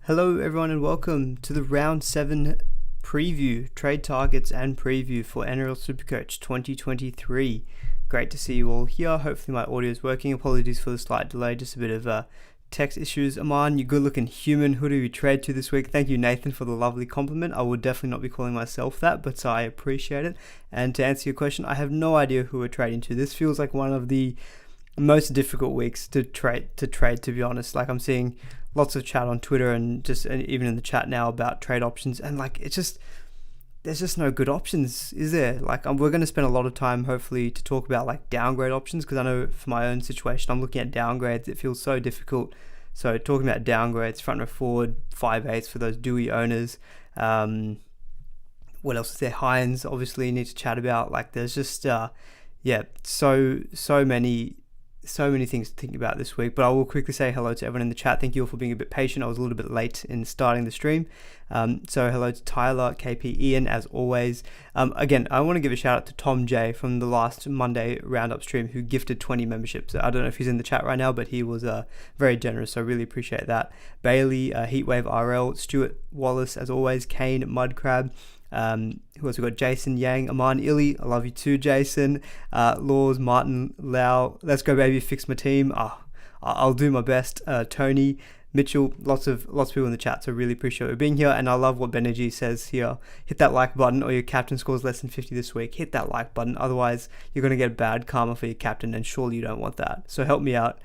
Hello everyone and welcome to the round 7 preview, trade targets and preview for NRL SuperCoach 2023. Great to see you all here. Hopefully my audio is working. Apologies for the slight delay, just a bit of text issues. Aman, you good looking human. Who do we trade to this week? Thank you Nathan for the lovely compliment. I would definitely not be calling myself that, but I appreciate it. And to answer your question, I have no idea who we're trading to. This feels like one of the most difficult weeks to trade, to be honest. Like, I'm seeing lots of chat on Twitter and even in the chat now about trade options, and like there's just no good options, is there? Like, we're going to spend a lot of time hopefully to talk about like downgrade options, because I know for my own situation I'm looking at downgrades. It feels so difficult. So talking about downgrades, front row forward, 5/8 for those Dewey owners. What else is there? Hynes obviously need to chat about. Like, there's just so many things to think about this week, but I will quickly say hello to everyone in the chat. Thank you all for being a bit patient. I was a little bit late in starting the stream. So hello to Tyler, KP, Ian, as always. Again, I want to give a shout out to Tom J from the last Monday roundup stream, who gifted 20 memberships. I don't know if he's in the chat right now, but he was very generous, so I really appreciate that. Bailey, Heatwave RL, Stuart Wallace, as always, Kane, Mudcrab. Who else we got? Jason Yang, Aman Illy, I love you too, Jason. Laws, Martin, Lau, let's go baby, fix my team. I'll do my best. Tony, Mitchell, lots of people in the chat, so really appreciate you being here. And I love what Benergy says here: hit that like button, or your captain scores less than 50 this week. Hit that like button, otherwise you're going to get bad karma for your captain, and surely you don't want that. So help me out,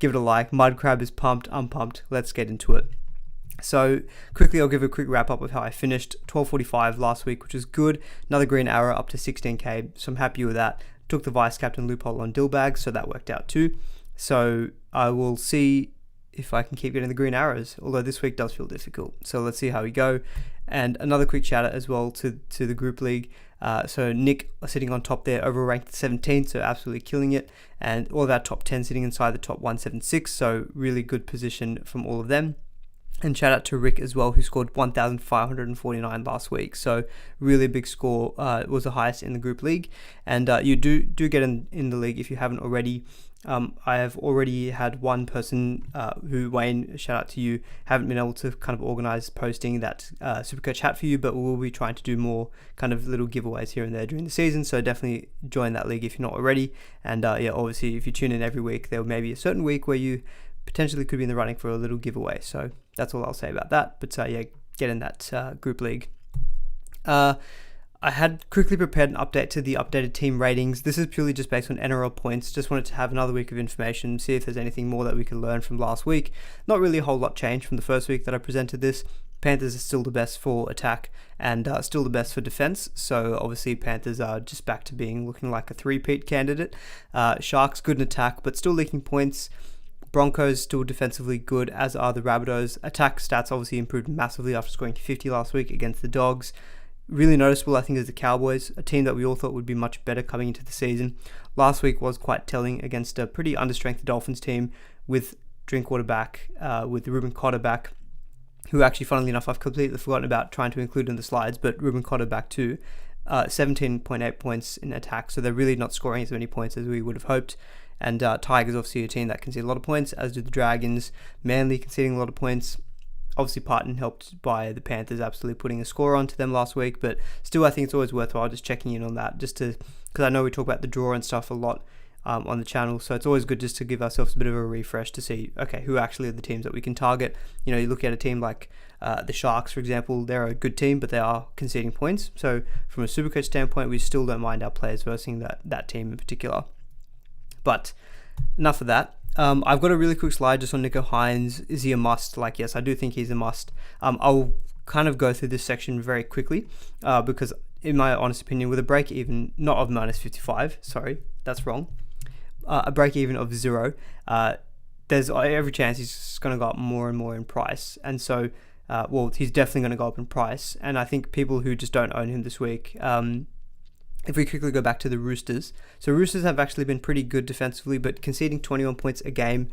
give it a like. Mudcrab is pumped, I'm pumped. Let's get into it. So quickly, I'll give a quick wrap up of how I finished. 1245 last week, which was good. Another green arrow up to 16k, so I'm happy with that. Took the vice captain loophole on Dillbag, so that worked out too. So I will see if I can keep getting the green arrows, although this week does feel difficult. So let's see how we go. And another quick shout out as well to the group league. So Nick sitting on top there, overranked 17th, so absolutely killing it. And all of our top 10 sitting inside the top 176, so really good position from all of them. And shout out to Rick as well, who scored 1,549 last week. So really big score, was the highest in the group league. And you do get in the league if you haven't already. I have already had one person who, Wayne, shout out to you, haven't been able to kind of organize posting that SuperCoach hat for you, but we'll be trying to do more kind of little giveaways here and there during the season. So definitely join that league if you're not already. And obviously if you tune in every week, there may be a certain week where you potentially could be in the running for a little giveaway. So that's all I'll say about that. But get in that group league. I had quickly prepared an update to the updated team ratings. This is purely just based on NRL points. Just wanted to have another week of information, see if there's anything more that we can learn from last week. Not really a whole lot changed from the first week that I presented this. Panthers are still the best for attack and still the best for defense. So obviously Panthers are just back to looking like a three-peat candidate. Sharks good in attack, but still leaking points. Broncos still defensively good, as are the Rabbitohs. Attack stats obviously improved massively after scoring 50 last week against the Dogs. Really noticeable, I think, is the Cowboys, a team that we all thought would be much better coming into the season. Last week was quite telling against a pretty understrength Dolphins team with Drinkwater back, with Ruben Cotter back, who actually, funnily enough, I've completely forgotten about trying to include in the slides, but Ruben Cotter back too. 17.8 points in attack, so they're really not scoring as many points as we would have hoped. And Tigers obviously a team that concede a lot of points, as do the Dragons. Manly conceding a lot of points. Obviously Parton helped by the Panthers absolutely putting a score onto them last week, but still I think it's always worthwhile just checking in on that, just to, because I know we talk about the draw and stuff a lot on the channel, so it's always good just to give ourselves a bit of a refresh to see, okay, who actually are the teams that we can target. You know, you look at a team like the Sharks, for example, they're a good team, but they are conceding points. So from a SuperCoach standpoint, we still don't mind our players versing that team in particular. But enough of that. I've got a really quick slide just on Nico Hynes. Is he a must? Like, yes, I do think he's a must. I'll kind of go through this section very quickly because, in my honest opinion, with a break even, not of minus 55, sorry, that's wrong, a break even of 0, there's every chance he's going to go up more and more in price. And so, he's definitely going to go up in price. And I think people who just don't own him this week, if we quickly go back to the Roosters, so Roosters have actually been pretty good defensively, but conceding 21 points a game,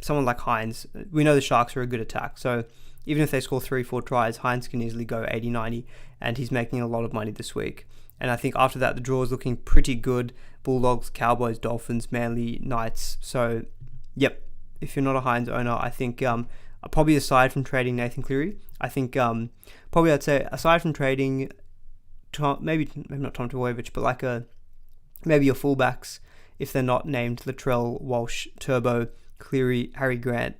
someone like Hynes, we know the Sharks are a good attack, so even if they score 3-4 tries, Hynes can easily go 80-90, and he's making a lot of money this week. And I think after that, the draw is looking pretty good. Bulldogs, Cowboys, Dolphins, Manly, Knights. So, yep, if you're not a Hynes owner, I think probably aside from trading Nathan Cleary, I think probably I'd say aside from trading maybe not Tom Trbojevic, but maybe your fullbacks, if they're not named Latrell, Walsh, Turbo, Cleary, Harry Grant.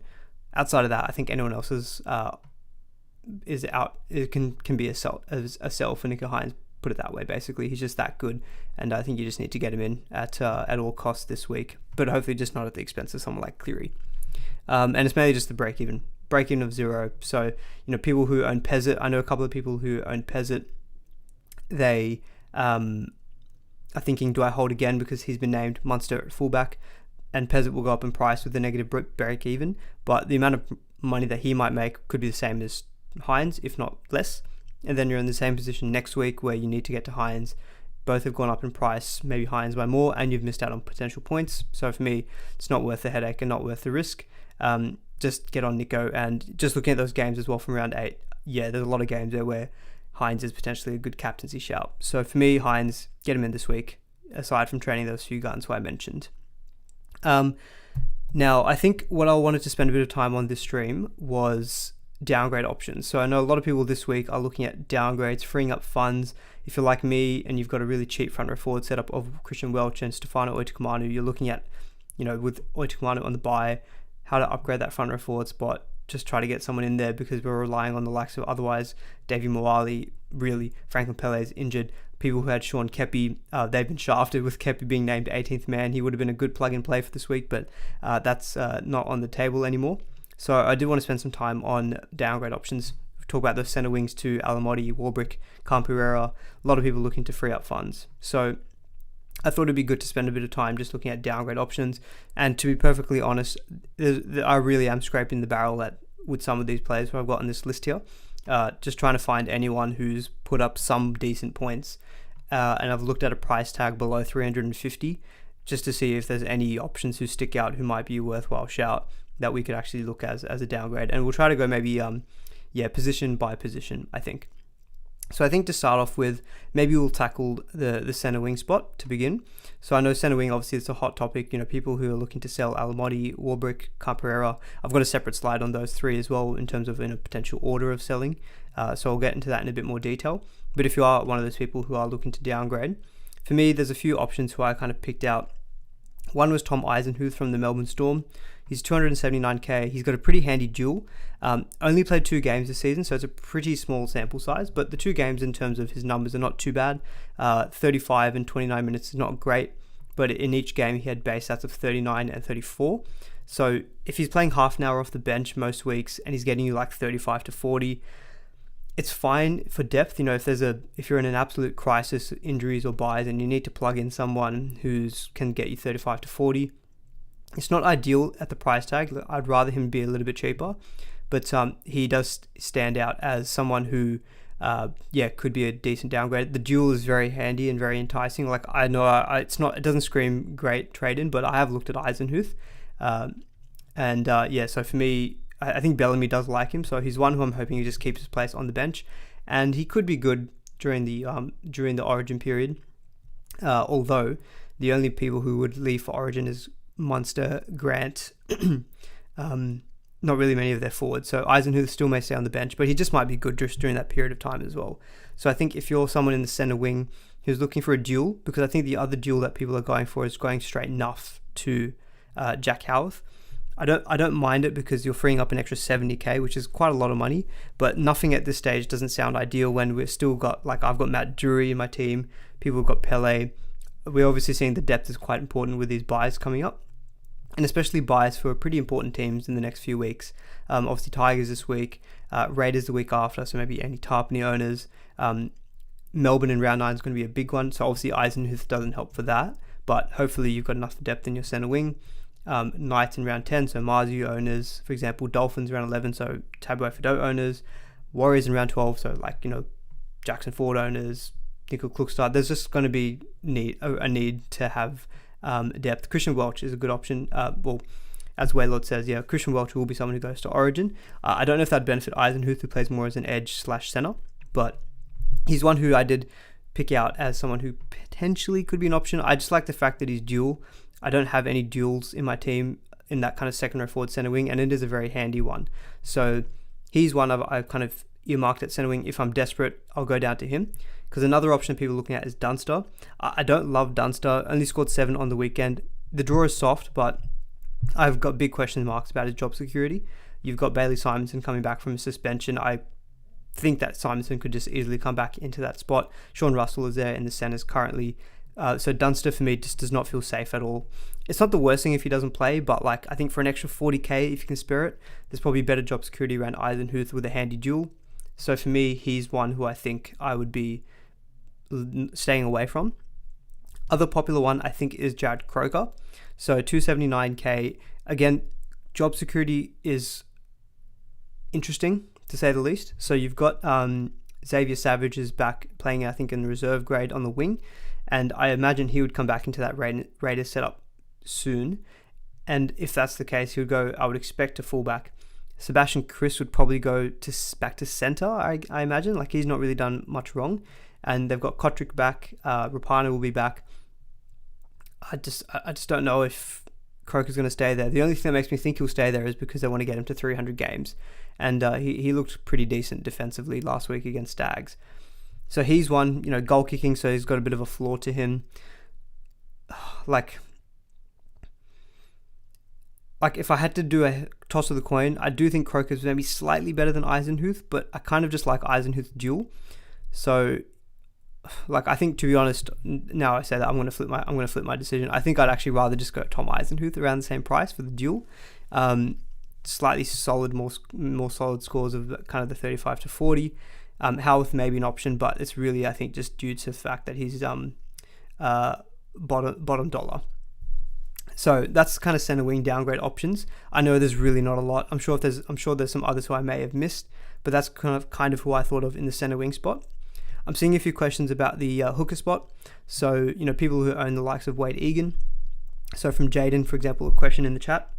Outside of that, I think anyone else is out. It can be a sell for Nico Hynes. Put it that way. Basically, he's just that good, and I think you just need to get him in at all costs this week. But hopefully, just not at the expense of someone like Cleary. And it's mainly just the break even of 0. So people who own Pezzett, I know a couple of people who own Pezzett. They are thinking, do I hold again because he's been named Munster at fullback, and Pezzett will go up in price with the negative break even, but the amount of money that he might make could be the same as Hynes, if not less. And then you're in the same position next week where you need to get to Hynes. Both have gone up in price, maybe Hynes by more, and you've missed out on potential points. So for me, it's not worth the headache and not worth the risk. Just get on Nico, and just looking at those games as well from round 8, there's a lot of games there where Hynes is potentially a good captaincy shout. So for me, Hynes, get him in this week, aside from training those few guns who I mentioned. Now, I think what I wanted to spend a bit of time on this stream was downgrade options. So I know a lot of people this week are looking at downgrades, freeing up funds. If you're like me and you've got a really cheap front row forward setup of Christian Welch and Stefano Oitokumanu, you're looking at, with Oitokumanu on the bye, how to upgrade that front row forward spot. Just try to get someone in there because we're relying on the likes of otherwise Davy Moali, really Franklin Pele's injured. People who had Sean Kepi, they've been shafted with Kepi being named 18th man. He would have been a good plug and play for this week, but that's not on the table anymore. So I do want to spend some time on downgrade options. Talk about the centre wings to Alamotti, Warbrick, Campirera. A lot of people looking to free up funds. So I thought it'd be good to spend a bit of time just looking at downgrade options. And to be perfectly honest, I really am scraping the barrel with some of these players who I've got on this list here. Just trying to find anyone who's put up some decent points. And I've looked at a price tag below 350 just to see if there's any options who stick out who might be a worthwhile shout that we could actually look as a downgrade. And we'll try to go maybe position by position, I think. So I think to start off with, maybe we'll tackle the centre wing spot to begin. So I know centre wing, obviously it's a hot topic, people who are looking to sell Alamotti, Warbrick, Campirera. I've got a separate slide on those three as well in terms of in a potential order of selling. So I'll get into that in a bit more detail. But if you are one of those people who are looking to downgrade, for me, there's a few options who I kind of picked out. One was Tom Eisenhuth from the Melbourne Storm. He's 279k. He's got a pretty handy duel. Only played 2 games this season, so it's a pretty small sample size. But the 2 games in terms of his numbers are not too bad. 35 and 29 minutes is not great, but in each game he had base stats of 39 and 34. So if he's playing half an hour off the bench most weeks and he's getting you like 35 to 40, it's fine for depth. If you're in an absolute crisis, injuries or buys, and you need to plug in someone who can get you 35 to 40. It's not ideal at the price tag. I'd rather him be a little bit cheaper, but he does stand out as someone who, could be a decent downgrade. The duel is very handy and very enticing. Like I know it doesn't scream great trade in, but I have looked at Eisenhuth, so for me, I think Bellamy does like him, so he's one who I'm hoping he just keeps his place on the bench, and he could be good during the Origin period. Although the only people who would leave for Origin is Munster, Grant, not really many of their forwards. So Eisenhuth still may stay on the bench, but he just might be good just during that period of time as well. So I think if you're someone in the centre wing who's looking for a duel, because I think the other duel that people are going for is going straight enough to Jack Howarth. I don't mind it because you're freeing up an extra 70k, which is quite a lot of money, but nothing at this stage doesn't sound ideal when we've still got, I've got Matt Drury in my team, people have got Pele. We're obviously seeing the depth is quite important with these buys coming up, and especially buys for pretty important teams in the next few weeks. Obviously Tigers this week, Raiders the week after, so maybe any Tarpany owners. Melbourne in round 9 is going to be a big one, so obviously Eisenhuth doesn't help for that, but hopefully you've got enough depth in your centre wing. Knights in round 10, so Marzu owners, for example. Dolphins round 11, so Tabuai Fidow owners. Warriors in round 12, so Jackson Ford owners, Nico Klukstad. There's just going to be a need to have depth. Christian Welch is a good option. As Waylord says, Christian Welch will be someone who goes to Origin. I don't know if that'd benefit Eisenhuth, who plays more as an edge/centre, but he's one who I did pick out as someone who potentially could be an option. I just like the fact that he's dual. I don't have any duels in my team in that kind of second row forward centre wing, and it is a very handy one. So he's one I've kind of earmarked at centre wing. If I'm desperate, I'll go down to him. Because another option people are looking at is Dunster. I don't love Dunster. Only scored 7 on the weekend. The draw is soft, but I've got big question marks about his job security. You've got Bailey Simonson coming back from a suspension. I think that Simonson could just easily come back into that spot. Sean Russell is there in the centres currently. So Dunster for me just does not feel safe at all. It's not the worst thing if he doesn't play, but like I think for an extra 40k, if you can spare it, there's probably better job security around Eisenhuth with a handy duel. So for me, he's one who I think I would be staying away from. Other popular one I think is Jared Croker. So 279k. Again, job security is interesting to say the least. So you've got Xavier Savage is back playing, I think, in the reserve grade on the wing, and I imagine he would come back into that Raiders setup soon. And if that's the case, he would go, I would expect, to fullback. Sebastian Kris would probably go back to centre, I imagine. Like, he's not really done much wrong. And they've got Kotrick back. Rapana will be back. I just don't know if Croker's going to stay there. The only thing that makes me think he'll stay there is because they want to get him to 300 games. And he looked pretty decent defensively last week against Stags. So he's one, goal kicking, so he's got a bit of a flaw to him. Like if I had to do a toss of the coin, I do think Croker's maybe slightly better than Eisenhuth, but I kind of just like Eisenhuth's duel. So, I think, to be honest, now I say that I'm going to flip my decision. I think I'd actually rather just go Tom Eisenhuth around the same price for the duel. Slightly solid, more solid scores of kind of the 35 to 40. Howarth may be an option, but it's really, I think, just due to the fact that he's bottom dollar. So that's kind of center wing downgrade options. I know there's really not a lot. I'm sure there's some others who I may have missed, but that's kind of who I thought of in the center wing spot. I'm seeing a few questions about the hooker spot. So, people who own the likes of Wade Egan. So from Jaden, for example, a question in the chat.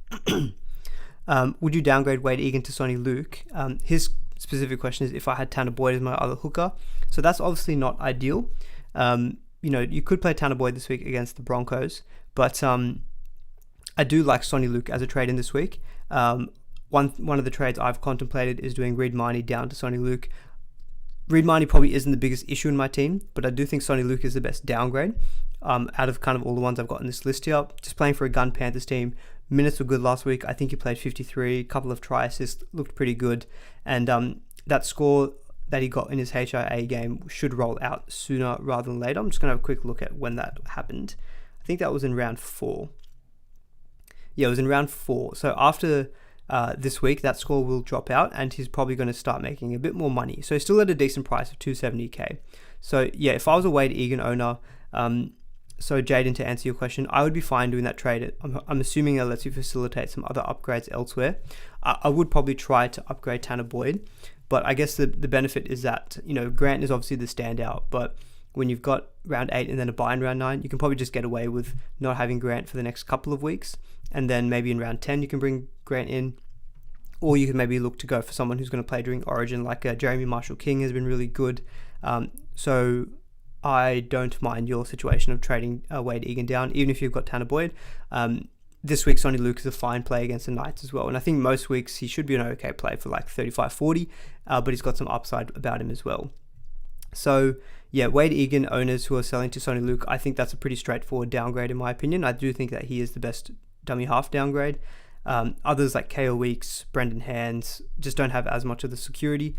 Would you downgrade Wade Egan to Sonny Luke? His specific question is if I had Tanner Boyd as my other hooker. So that's obviously not ideal. You could play Tanner Boyd this week against the Broncos, but I do like Sonny Luke as a trade in this week. One of the trades I've contemplated is doing Reid Marnie down to Sonny Luke. Reid Marnie probably isn't the biggest issue in my team, but I do think Sonny Luke is the best downgrade out of kind of all the ones I've got in this list here. Just playing for a Gun Panthers team. Minutes were good last week. I think he played 53, a couple of try assists, looked pretty good. And that score that he got in his HIA game should roll out sooner rather than later. I'm just going to have a quick look at when that happened. I think that was in round 4. Yeah, it was in round 4. So after this week, that score will drop out and he's probably going to start making a bit more money. So he's still at a decent price of 270k. So yeah, if I was a Wade Egan owner, so Jaden, to answer your question, I would be fine doing that trade. I'm assuming it lets you facilitate some other upgrades elsewhere. I would probably try to upgrade Tanner Boyd, but I guess the benefit is that, Grant is obviously the standout, but when you've got round 8 and then a bye in round 9, you can probably just get away with not having Grant for the next couple of weeks. And then maybe in round 10, you can bring Grant in. Or you can maybe look to go for someone who's going to play during Origin, like Jeremy Marshall-King has been really good. So I don't mind your situation of trading Wade Egan down, even if you've got Tanner Boyd. This week, Sonny Luke is a fine play against the Knights as well. And I think most weeks he should be an okay play for like 35-40, but he's got some upside about him as well. So yeah, Wade Egan owners who are selling to Sonny Luke, I think that's a pretty straightforward downgrade in my opinion. I do think that he is the best dummy half downgrade. Others like KO Weeks, Brendan Hands just don't have as much of the security.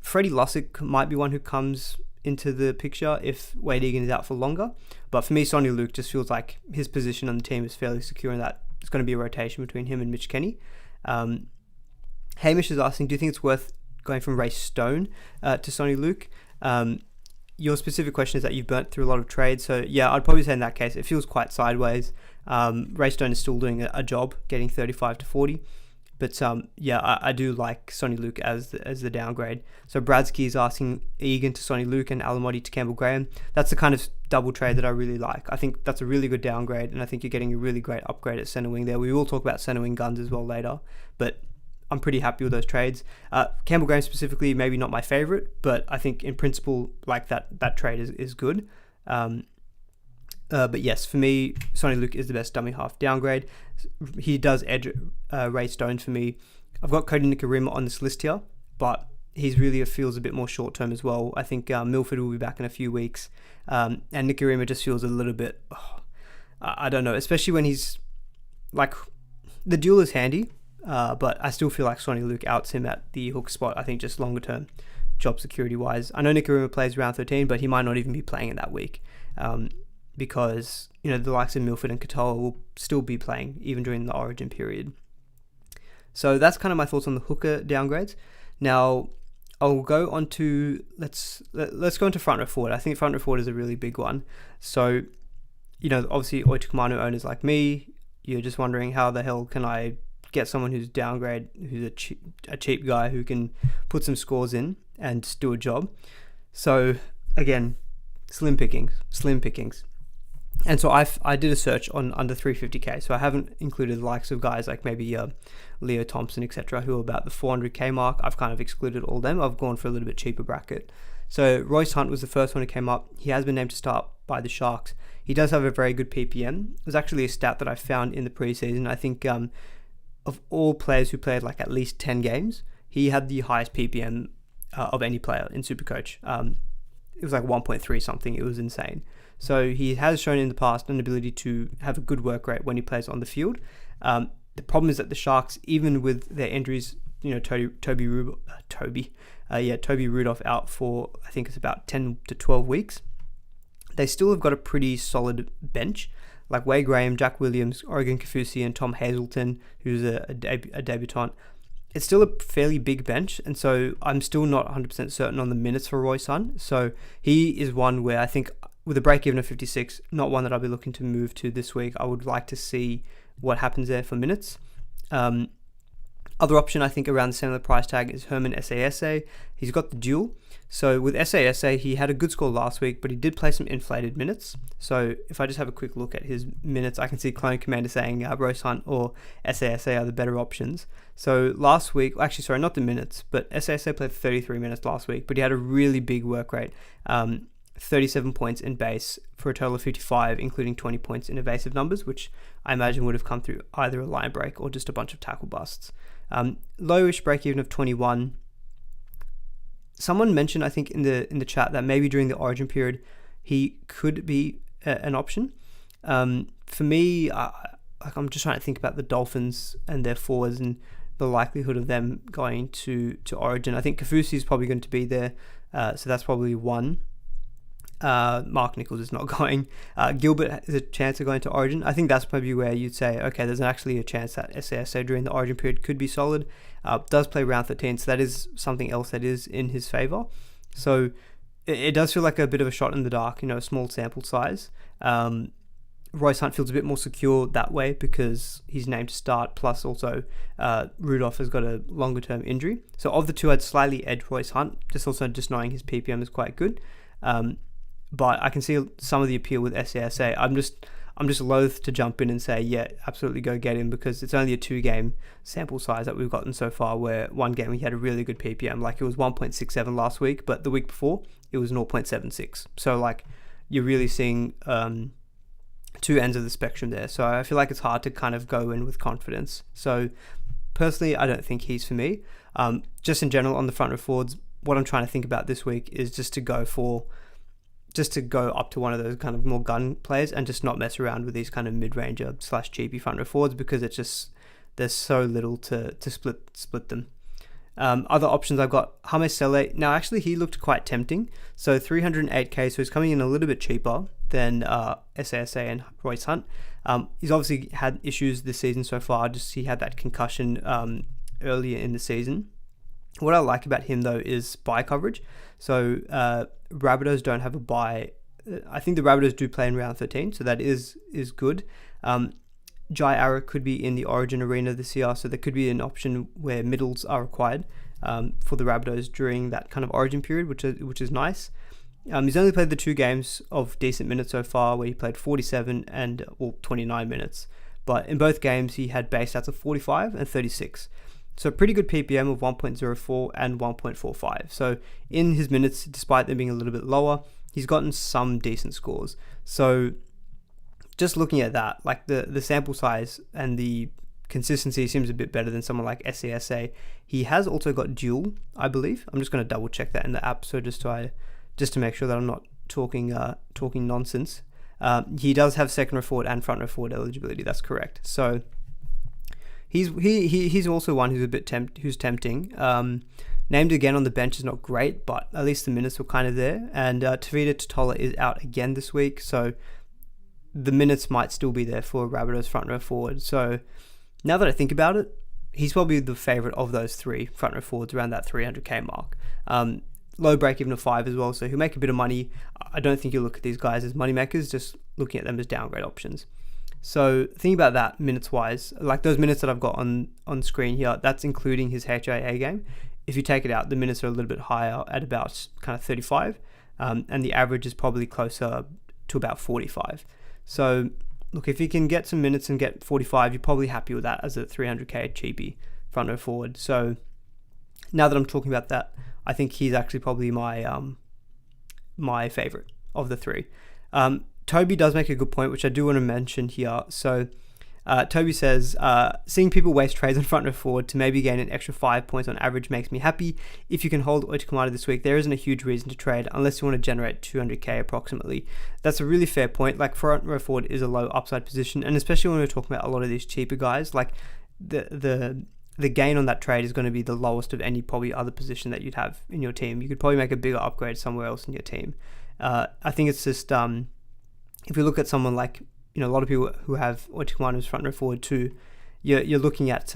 Freddie Lussick might be one who comes into the picture if Wade Egan is out for longer. But for me, Sonny Luke just feels like his position on the team is fairly secure and that it's going to be a rotation between him and Mitch Kenny. Hamish is asking, do you think it's worth going from Ray Stone to Sonny Luke? Your specific question is that you've burnt through a lot of trades. So yeah, I'd probably say in that case, it feels quite sideways. Ray Stone is still doing a job, getting 35 to 40. But yeah, I do like Sonny Luke as the downgrade. So Bradsky is asking Egan to Sonny Luke and Alamotti to Campbell Graham. That's the kind of double trade that I really like. I think that's a really good downgrade, and I think you're getting a really great upgrade at centre wing there. We will talk about centre wing guns as well later, but I'm pretty happy with those trades. Campbell Graham specifically, maybe not my favourite, but I think in principle, like that trade is good. But yes, for me, Sonny Luke is the best dummy half downgrade. He does edge Ray Stone for me. I've got Cody Nikorima on this list here, but he's really feels a bit more short term as well. I think Milford will be back in a few weeks, and Nikorima just feels a little bit, I don't know, especially when he's like, the duel is handy, but I still feel like Sonny Luke outs him at the hook spot. I think just longer term job security wise. I know Nikorima plays round 13, but he might not even be playing in that week. Because, the likes of Milford and Katoa will still be playing even during the origin period. So that's kind of my thoughts on the hooker downgrades. Now, I'll go on to, let's go into front row forward. I think front row forward is a really big one. So, obviously Oitukamanu owners like me, you're just wondering how the hell can I get someone who's downgrade, who's a cheap guy who can put some scores in and just do a job. So again, slim pickings. And so I did a search on under 350k. So I haven't included the likes of guys like maybe Leo Thompson, etc., who are about the 400k mark. I've kind of excluded all them. I've gone for a little bit cheaper bracket. So Royce Hunt was the first one who came up. He has been named to start by the Sharks. He does have a very good PPM. It was actually a stat that I found in the preseason. I think of all players who played like at least 10 games, he had the highest PPM of any player in SuperCoach. It was like 1.3 something. It was insane. So he has shown in the past an ability to have a good work rate when he plays on the field. The problem is that the Sharks, even with their injuries, Toby Rudolph out for, I think it's about 10 to 12 weeks, they still have got a pretty solid bench. Like Wade Graham, Jack Williams, Oregon Kaufusi, and Tom Hazelton, who's a debutant. It's still a fairly big bench, and so I'm still not 100% certain on the minutes for Royce Hunt. So he is one where I think, with a break-even of 56, not one that I'll be looking to move to this week. I would like to see what happens there for minutes. Other option, I think, around the same price tag is Herman Sasa. He's got the dual. So with Sasa, he had a good score last week, but he did play some inflated minutes. So if I just have a quick look at his minutes, I can see Clone Commander saying Royce Hunt or Sasa are the better options. So last week, actually, sorry, not the minutes, but Sasa played 33 minutes last week, but he had a really big work rate. 37 points in base for a total of 55, including 20 points in evasive numbers, which I imagine would have come through either a line break or just a bunch of tackle busts. Lowish break even of 21. Someone mentioned, I think, in the chat that maybe during the origin period he could be an option. For me, I'm just trying to think about the Dolphins and their forwards and the likelihood of them going to origin. I think Kaufusi is probably going to be there, so that's probably one. Mark Nichols is not going. Gilbert has a chance of going to Origin. I think that's probably where you'd say, okay, there's actually a chance that SASA during the Origin period could be solid. Does play round 13, so that is something else that is in his favour. So it does feel like a bit of a shot in the dark, a small sample size. Royce Hunt feels a bit more secure that way because he's named to start, plus also Rudolph has got a longer term injury. So of the two, I'd slightly edge Royce Hunt, just knowing his PPM is quite good. But I can see some of the appeal with SASA. I'm just loath to jump in and say, yeah, absolutely go get him, because it's only a 2-game sample size that we've gotten so far, where one game he had a really good PPM. Like, it was 1.67 last week, but the week before it was 0.76. So like, you're really seeing two ends of the spectrum there. So I feel like it's hard to kind of go in with confidence. So personally, I don't think he's for me. Just in general on the front row forwards, what I'm trying to think about this week is just to go up to one of those kind of more gun players and just not mess around with these kind of mid-ranger / cheapy front row forwards, because it's just, there's so little to split them. Other options, I've got Hame Sele. Now actually he looked quite tempting, so 308k, so he's coming in a little bit cheaper than SASA and Royce Hunt. He's obviously had issues this season so far, just he had that concussion earlier in the season. What I like about him though is bye coverage. So Rabbitohs don't have a bye. I think the Rabbitohs do play in round 13, so that is good. Jai Arrow could be in the Origin arena this year, so there could be an option where middles are required for the Rabbitohs during that kind of Origin period, which is nice. He's only played the 2 games of decent minutes so far, where he played 47 and 29 minutes. But in both games, he had base stats of 45 and 36. So pretty good PPM of 1.04 and 1.45. So in his minutes, despite them being a little bit lower, he's gotten some decent scores. So just looking at that, like the sample size and the consistency seems a bit better than someone like SCSA. He has also got dual, I believe. I'm just going to double check that in the app, so just to make sure that I'm not talking nonsense. He does have second row forward and front row forward eligibility. That's correct. So he's also one who's a bit tempting. Named again on the bench is not great, but at least the minutes were kind of there. And Tavita Totola is out again this week, so the minutes might still be there for Rabbitohs front row forward. So now that I think about it, he's probably the favourite of those three front row forwards around that 300k mark. Low break even of 5 as well, so he'll make a bit of money. I don't think you'll look at these guys as money makers, just looking at them as downgrade options. So think about that minutes wise, like those minutes that I've got on screen here, that's including his HIA game. If you take it out, the minutes are a little bit higher at about kind of 35, and the average is probably closer to about 45. So look, if you can get some minutes and get 45, you're probably happy with that as a 300k cheapie front row forward. So now that I'm talking about that, I think he's actually probably my favorite of the three. Toby does make a good point, which I do want to mention here. So Toby says, seeing people waste trades on front row forward to maybe gain an extra 5 points on average makes me happy. If you can hold Oita Kamara this week, there isn't a huge reason to trade unless you want to generate 200k approximately. That's a really fair point. Like, front row forward is a low upside position, and especially when we're talking about a lot of these cheaper guys, like the gain on that trade is going to be the lowest of any probably other position that you'd have in your team. You could probably make a bigger upgrade somewhere else in your team. I think it's just, if you look at someone like, a lot of people who have Oita Kamara as front row forward too, you're looking at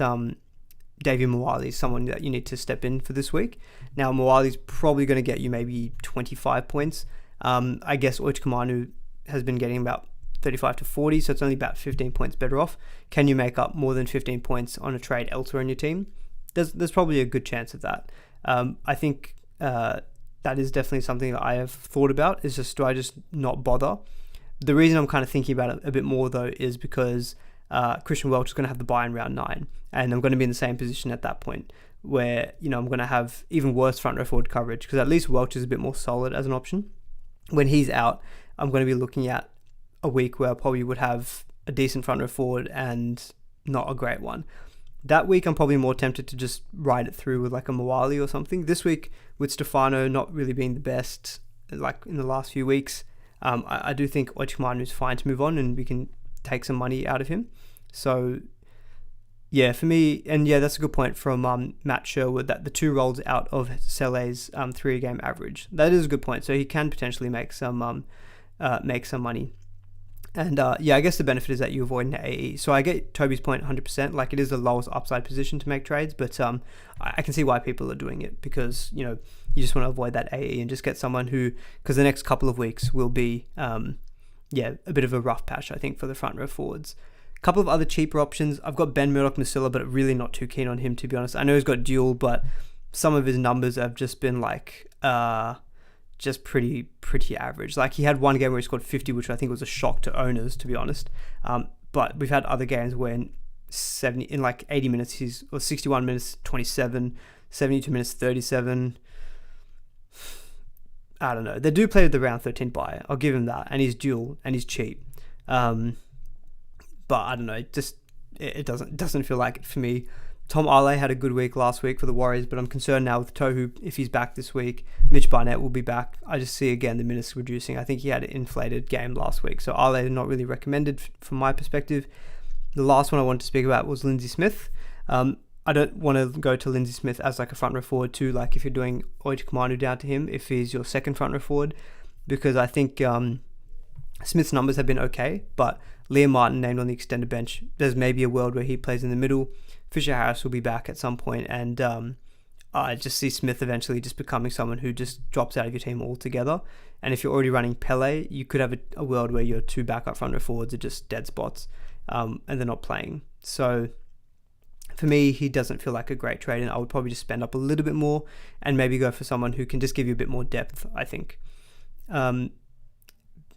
Davey Moale, someone that you need to step in for this week. Now, Moale's probably going to get you maybe 25 points. I guess Oita Kamara has been getting about 35 to 40, so it's only about 15 points better off. Can you make up more than 15 points on a trade elsewhere in your team? There's probably a good chance of that. I think that is definitely something that I have thought about, is just, do I just not bother? The reason I'm kind of thinking about it a bit more though is because Christian Welch is going to have the bye in round 9, and I'm going to be in the same position at that point where, I'm going to have even worse front row forward coverage, because at least Welch is a bit more solid as an option. When he's out, I'm going to be looking at a week where I probably would have a decent front row forward and not a great one. That week, I'm probably more tempted to just ride it through with like a Moale or something. This week, with Stefano not really being the best, like in the last few weeks, I do think Oita Kamara is fine to move on, and we can take some money out of him. So yeah, for me, and yeah, that's a good point from Matt Sherwood, that the 2 rolls out of Sele's 3-game average. That is a good point. So he can potentially make some money. And yeah, I guess the benefit is that you avoid an AE. So I get Toby's point 100%. Like, it is the lowest upside position to make trades, but I can see why people are doing it, because you just want to avoid that AE and just get someone who, because the next couple of weeks will be a bit of a rough patch, I think, for the front row forwards. A couple of other cheaper options. I've got Ben Murdoch-Masila, but really not too keen on him, to be honest. I know he's got dual, but some of his numbers have just been like just pretty average. Like, he had one game where he scored 50, which I think was a shock to owners, to be honest. But we've had other games where in like 80 minutes, or 61 minutes, 27, 72 minutes, 37. I don't know. They do play with the round 13 bye. I'll give him that. And he's dual and he's cheap. But I don't know. It doesn't feel like it for me. Tom Ale had a good week last week for the Warriors, but I'm concerned now with Tohu if he's back this week. Mitch Barnett will be back. I just see again the minutes reducing. I think he had an inflated game last week, so Ale is not really recommended from my perspective. The last one I wanted to speak about was Lindsay Smith. I don't want to go to Lindsay Smith as like a front row forward too, like if you're doing Oita Kamara down to him, if he's your second front row forward, because I think Smith's numbers have been okay, but Liam Martin named on the extended bench. There's maybe a world where he plays in the middle. Fisher Harris will be back at some point, and I just see Smith eventually just becoming someone who just drops out of your team altogether. And if you're already running Pele, you could have a world where your 2 backup front row forwards are just dead spots, and they're not playing. So for me, he doesn't feel like a great trade, and I would probably just spend up a little bit more and maybe go for someone who can just give you a bit more depth, I think.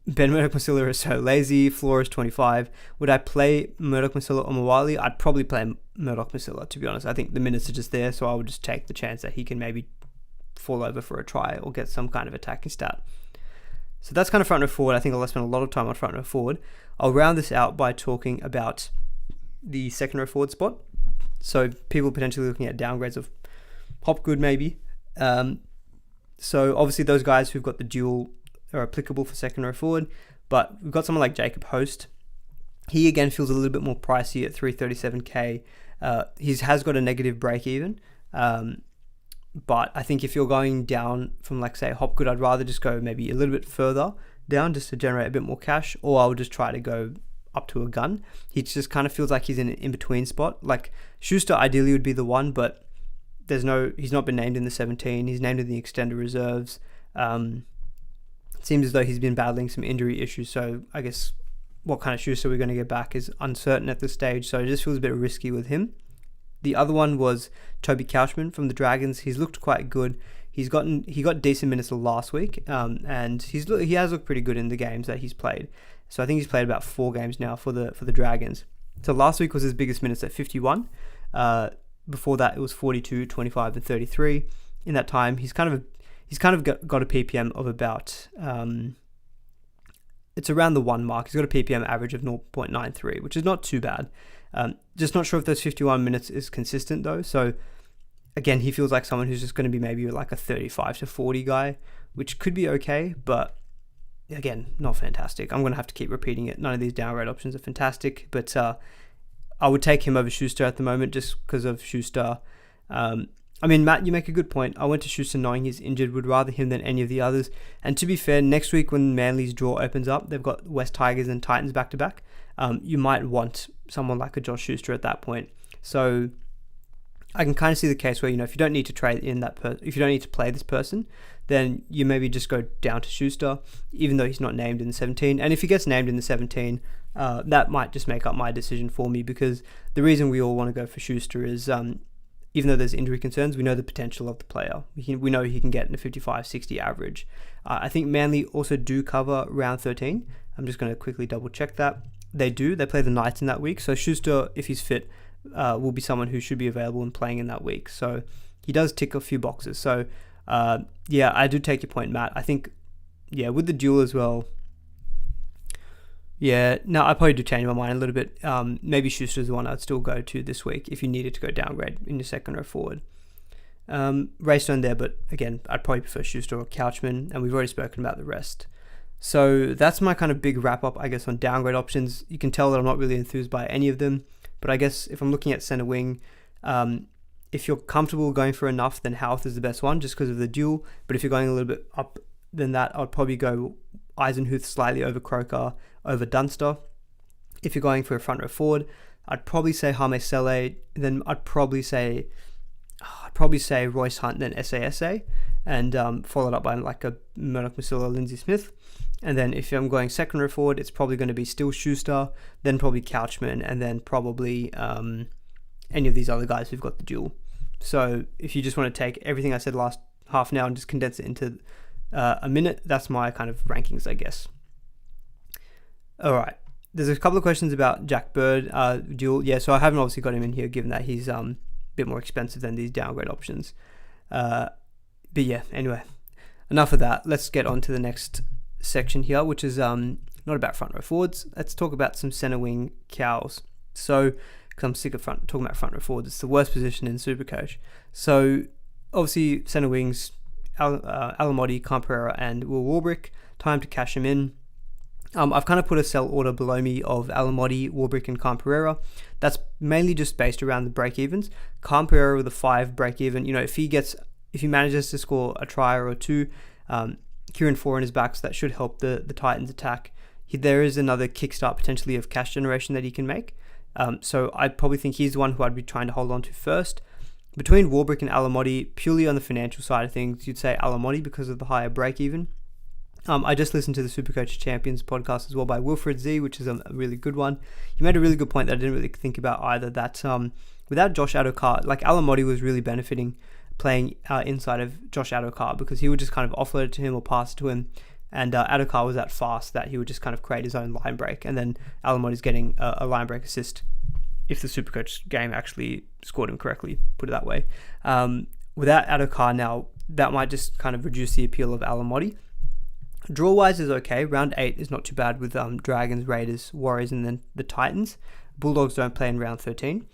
Ben Murdoch-Masila is so lazy. Floor is 25. Would I play Murdoch-Masila or Moale? I'd probably play Murdoch-Masila, to be honest. I think the minutes are just there, so I would just take the chance that he can maybe fall over for a try or get some kind of attacking stat. So that's kind of front row forward. I think I'll spend a lot of time on front row forward. I'll round this out by talking about the second row forward spot. So people potentially looking at downgrades of Hopgood maybe. So obviously those guys who've got the dual are applicable for second row forward, but we've got someone like Jacob Host. He again feels a little bit more pricey at 337k. He has got a negative break even, but I think if you're going down from, like, say, Hopgood, I'd rather just go maybe a little bit further down just to generate a bit more cash, or I'll just try to go up to a gun. He just kind of feels like he's in an in-between spot. Like, Schuster ideally would be the one, but he's not been named in the 17. He's named in the extended reserves. It seems as though he's been battling some injury issues, so I guess what kind of Schuster we're going to get back is uncertain at this stage, so it just feels a bit risky with him. The other one was Toby Couchman from the Dragons. He's looked quite good. He got decent minutes last week, and he has looked pretty good in the games that he's played. So I think he's played about 4 games now for the Dragons. So last week was his biggest minutes at 51. Before that, it was 42, 25, and 33. In that time, he's kind of got a PPM of about it's around the 1 mark. He's got a PPM average of 0.93, which is not too bad. Just not sure if those 51 minutes is consistent though. So again, he feels like someone who's just going to be maybe like a 35 to 40 guy, which could be okay, but again, not fantastic. I'm going to have to keep repeating it. None of these downgrade options are fantastic, but I would take him over Schuster at the moment just because of Schuster. I mean, Matt, you make a good point. I went to Schuster knowing he's injured, would rather him than any of the others. And to be fair, next week when Manly's draw opens up, they've got West Tigers and Titans back-to-back. You might want someone like a Josh Schuster at that point. So I can kind of see the case where, if you don't need to trade in if you don't need to play this person, then you maybe just go down to Schuster, even though he's not named in the 17. And if he gets named in the 17, that might just make up my decision for me, because the reason we all want to go for Schuster is, even though there's injury concerns, we know the potential of the player. We know he can get in a 55-60 average. I think Manly also do cover round 13. I'm just going to quickly double check that. They do. They play the Knights in that week. So Schuster, if he's fit, will be someone who should be available and playing in that week. So he does tick a few boxes. So I do take your point, Matt. I think, with the duel as well, I probably do change my mind a little bit. Maybe Schuster's the one I'd still go to this week if you needed to go downgrade in your second row forward. Raystone there, but again, I'd probably prefer Schuster or Couchman, and we've already spoken about the rest. So that's my kind of big wrap up, I guess, on downgrade options. You can tell that I'm not really enthused by any of them, but I guess if I'm looking at centre wing, if you're comfortable going for enough, then Houth is the best one just because of the duel. But if you're going a little bit up than that, I'd probably go Eisenhuth slightly over Croker, over Dunster. If you're going for a front row forward, I'd probably say Hame Sele, then I'd probably say Royce Hunt, then SASA, and followed up by like a Murdoch Masila, Lindsay Smith. And then if I'm going second row forward, it's probably going to be still Schuster, then probably Couchman, and then probably any of these other guys who've got the duel. So if you just want to take everything I said last half an hour and just condense it into a minute, that's my kind of rankings, I guess. All right. There's a couple of questions about Jack Bird duel. Yeah, so I haven't obviously got him in here given that he's a bit more expensive than these downgrade options. But yeah, anyway, enough of that. Let's get on to the next section here, which is not about front row forwards. Let's talk about some centre wing cows. So, because I'm sick of talking about front row forwards, it's the worst position in SuperCoach. So, obviously, centre wings, Alamotti, Camperera, and Will Warbrick. Time to cash him in. I've kind of put a sell order below me of Alamotti, Warbrick, and Camperera. That's mainly just based around the break-evens. Camperera with a 5 break-even. If he manages to score a try or two, Kieran Four in his back, so that should help the Titans attack. There is another kickstart potentially of cash generation that he can make. So I probably think he's the one who I'd be trying to hold on to first. Between Warbrick and Alamotti, purely on the financial side of things, you'd say Alamotti because of the higher break-even. I just listened to the SuperCoach Champions podcast as well by Wilfred Z, which is a really good one. He made a really good point that I didn't really think about either, that without Josh Adokar, like Alamotti was really benefiting playing inside of Josh Adokar because he would just kind of offload it to him or pass it to him, and Adokar was that fast that he would just kind of create his own line break, and then Alamotti's getting a line break assist if the SuperCoach game actually scored him correctly, put it that way. Without Adokar now, that might just kind of reduce the appeal of Alamotti. Draw-wise is okay. Round 8 is not too bad with Dragons, Raiders, Warriors, and then the Titans. Bulldogs don't play in round 13.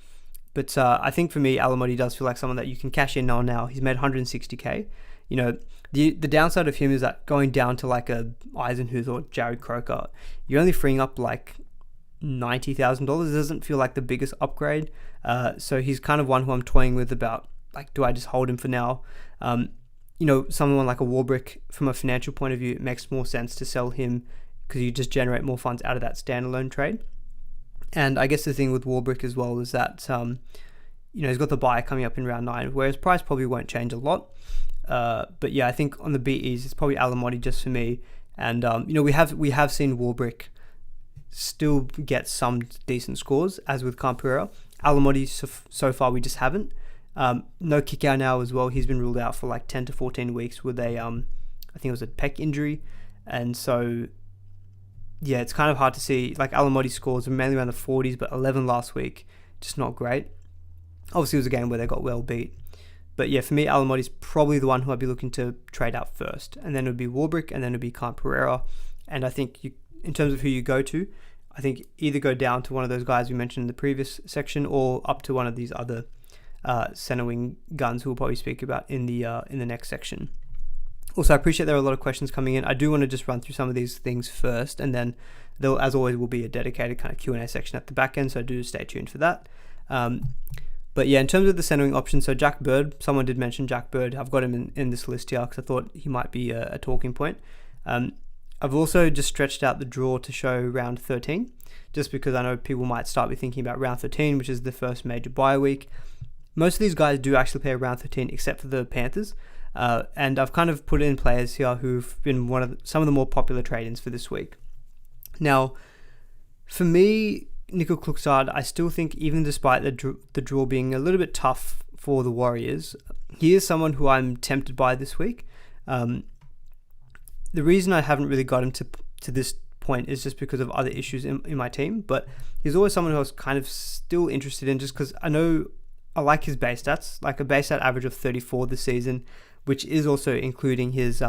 But I think for me, Alamotti does feel like someone that you can cash in on now. He's made 160k. You know, the downside of him is that going down to like a Eisenhuth or Jared Croker, you're only freeing up like $90,000. It doesn't feel like the biggest upgrade. So he's kind of one who I'm toying with about, like, do I just hold him for now? You know, someone like a Warbrick, from a financial point of view, it makes more sense to sell him because you just generate more funds out of that standalone trade. And I guess the thing with Warbrick as well is that, you know, he's got the buy coming up in round 9, whereas price probably won't change a lot. But yeah, I think on the BEs, it's probably Alamotti just for me. And, you know, we have seen Warbrick still get some decent scores, as with Campera. Alamotti, so far, we just haven't. No Kickout now as well. He's been ruled out for like 10 to 14 weeks with a, I think it was a pec injury. And so, yeah, it's kind of hard to see. Like, Alamotti scores are mainly around the 40s, but 11 last week, just not great. Obviously, it was a game where they got well beat. But yeah, for me, Alamotti's probably the one who I'd be looking to trade out first. And then it would be Warbrick, and then it would be Campera. And I think in terms of who you go to, I think either go down to one of those guys we mentioned in the previous section, or up to one of these other center wing guns who we'll probably speak about in the next section. Also, I appreciate there are a lot of questions coming in. I do want to just run through some of these things first, and then there, as always, will be a dedicated kind of Q&A section at the back end, so do stay tuned for that. But yeah, in terms of the centering option, so Jack Bird, someone did mention Jack Bird. I've got him in this list here because I thought he might be a talking point. I've also just stretched out the draw to show round 13, just because I know people might start with thinking about round 13, which is the first major bye week. Most of these guys do actually play round 13, except for the Panthers. And I've kind of put in players here who've been some of the more popular trade-ins for this week. Now, for me, Nico Klukstad, I still think, even despite the draw being a little bit tough for the Warriors, he is someone who I'm tempted by this week. The reason I haven't really got him to this point is just because of other issues in my team, but he's always someone who I was kind of still interested in, just because I know I like his base stats, like a base stat average of 34 this season, which is also including his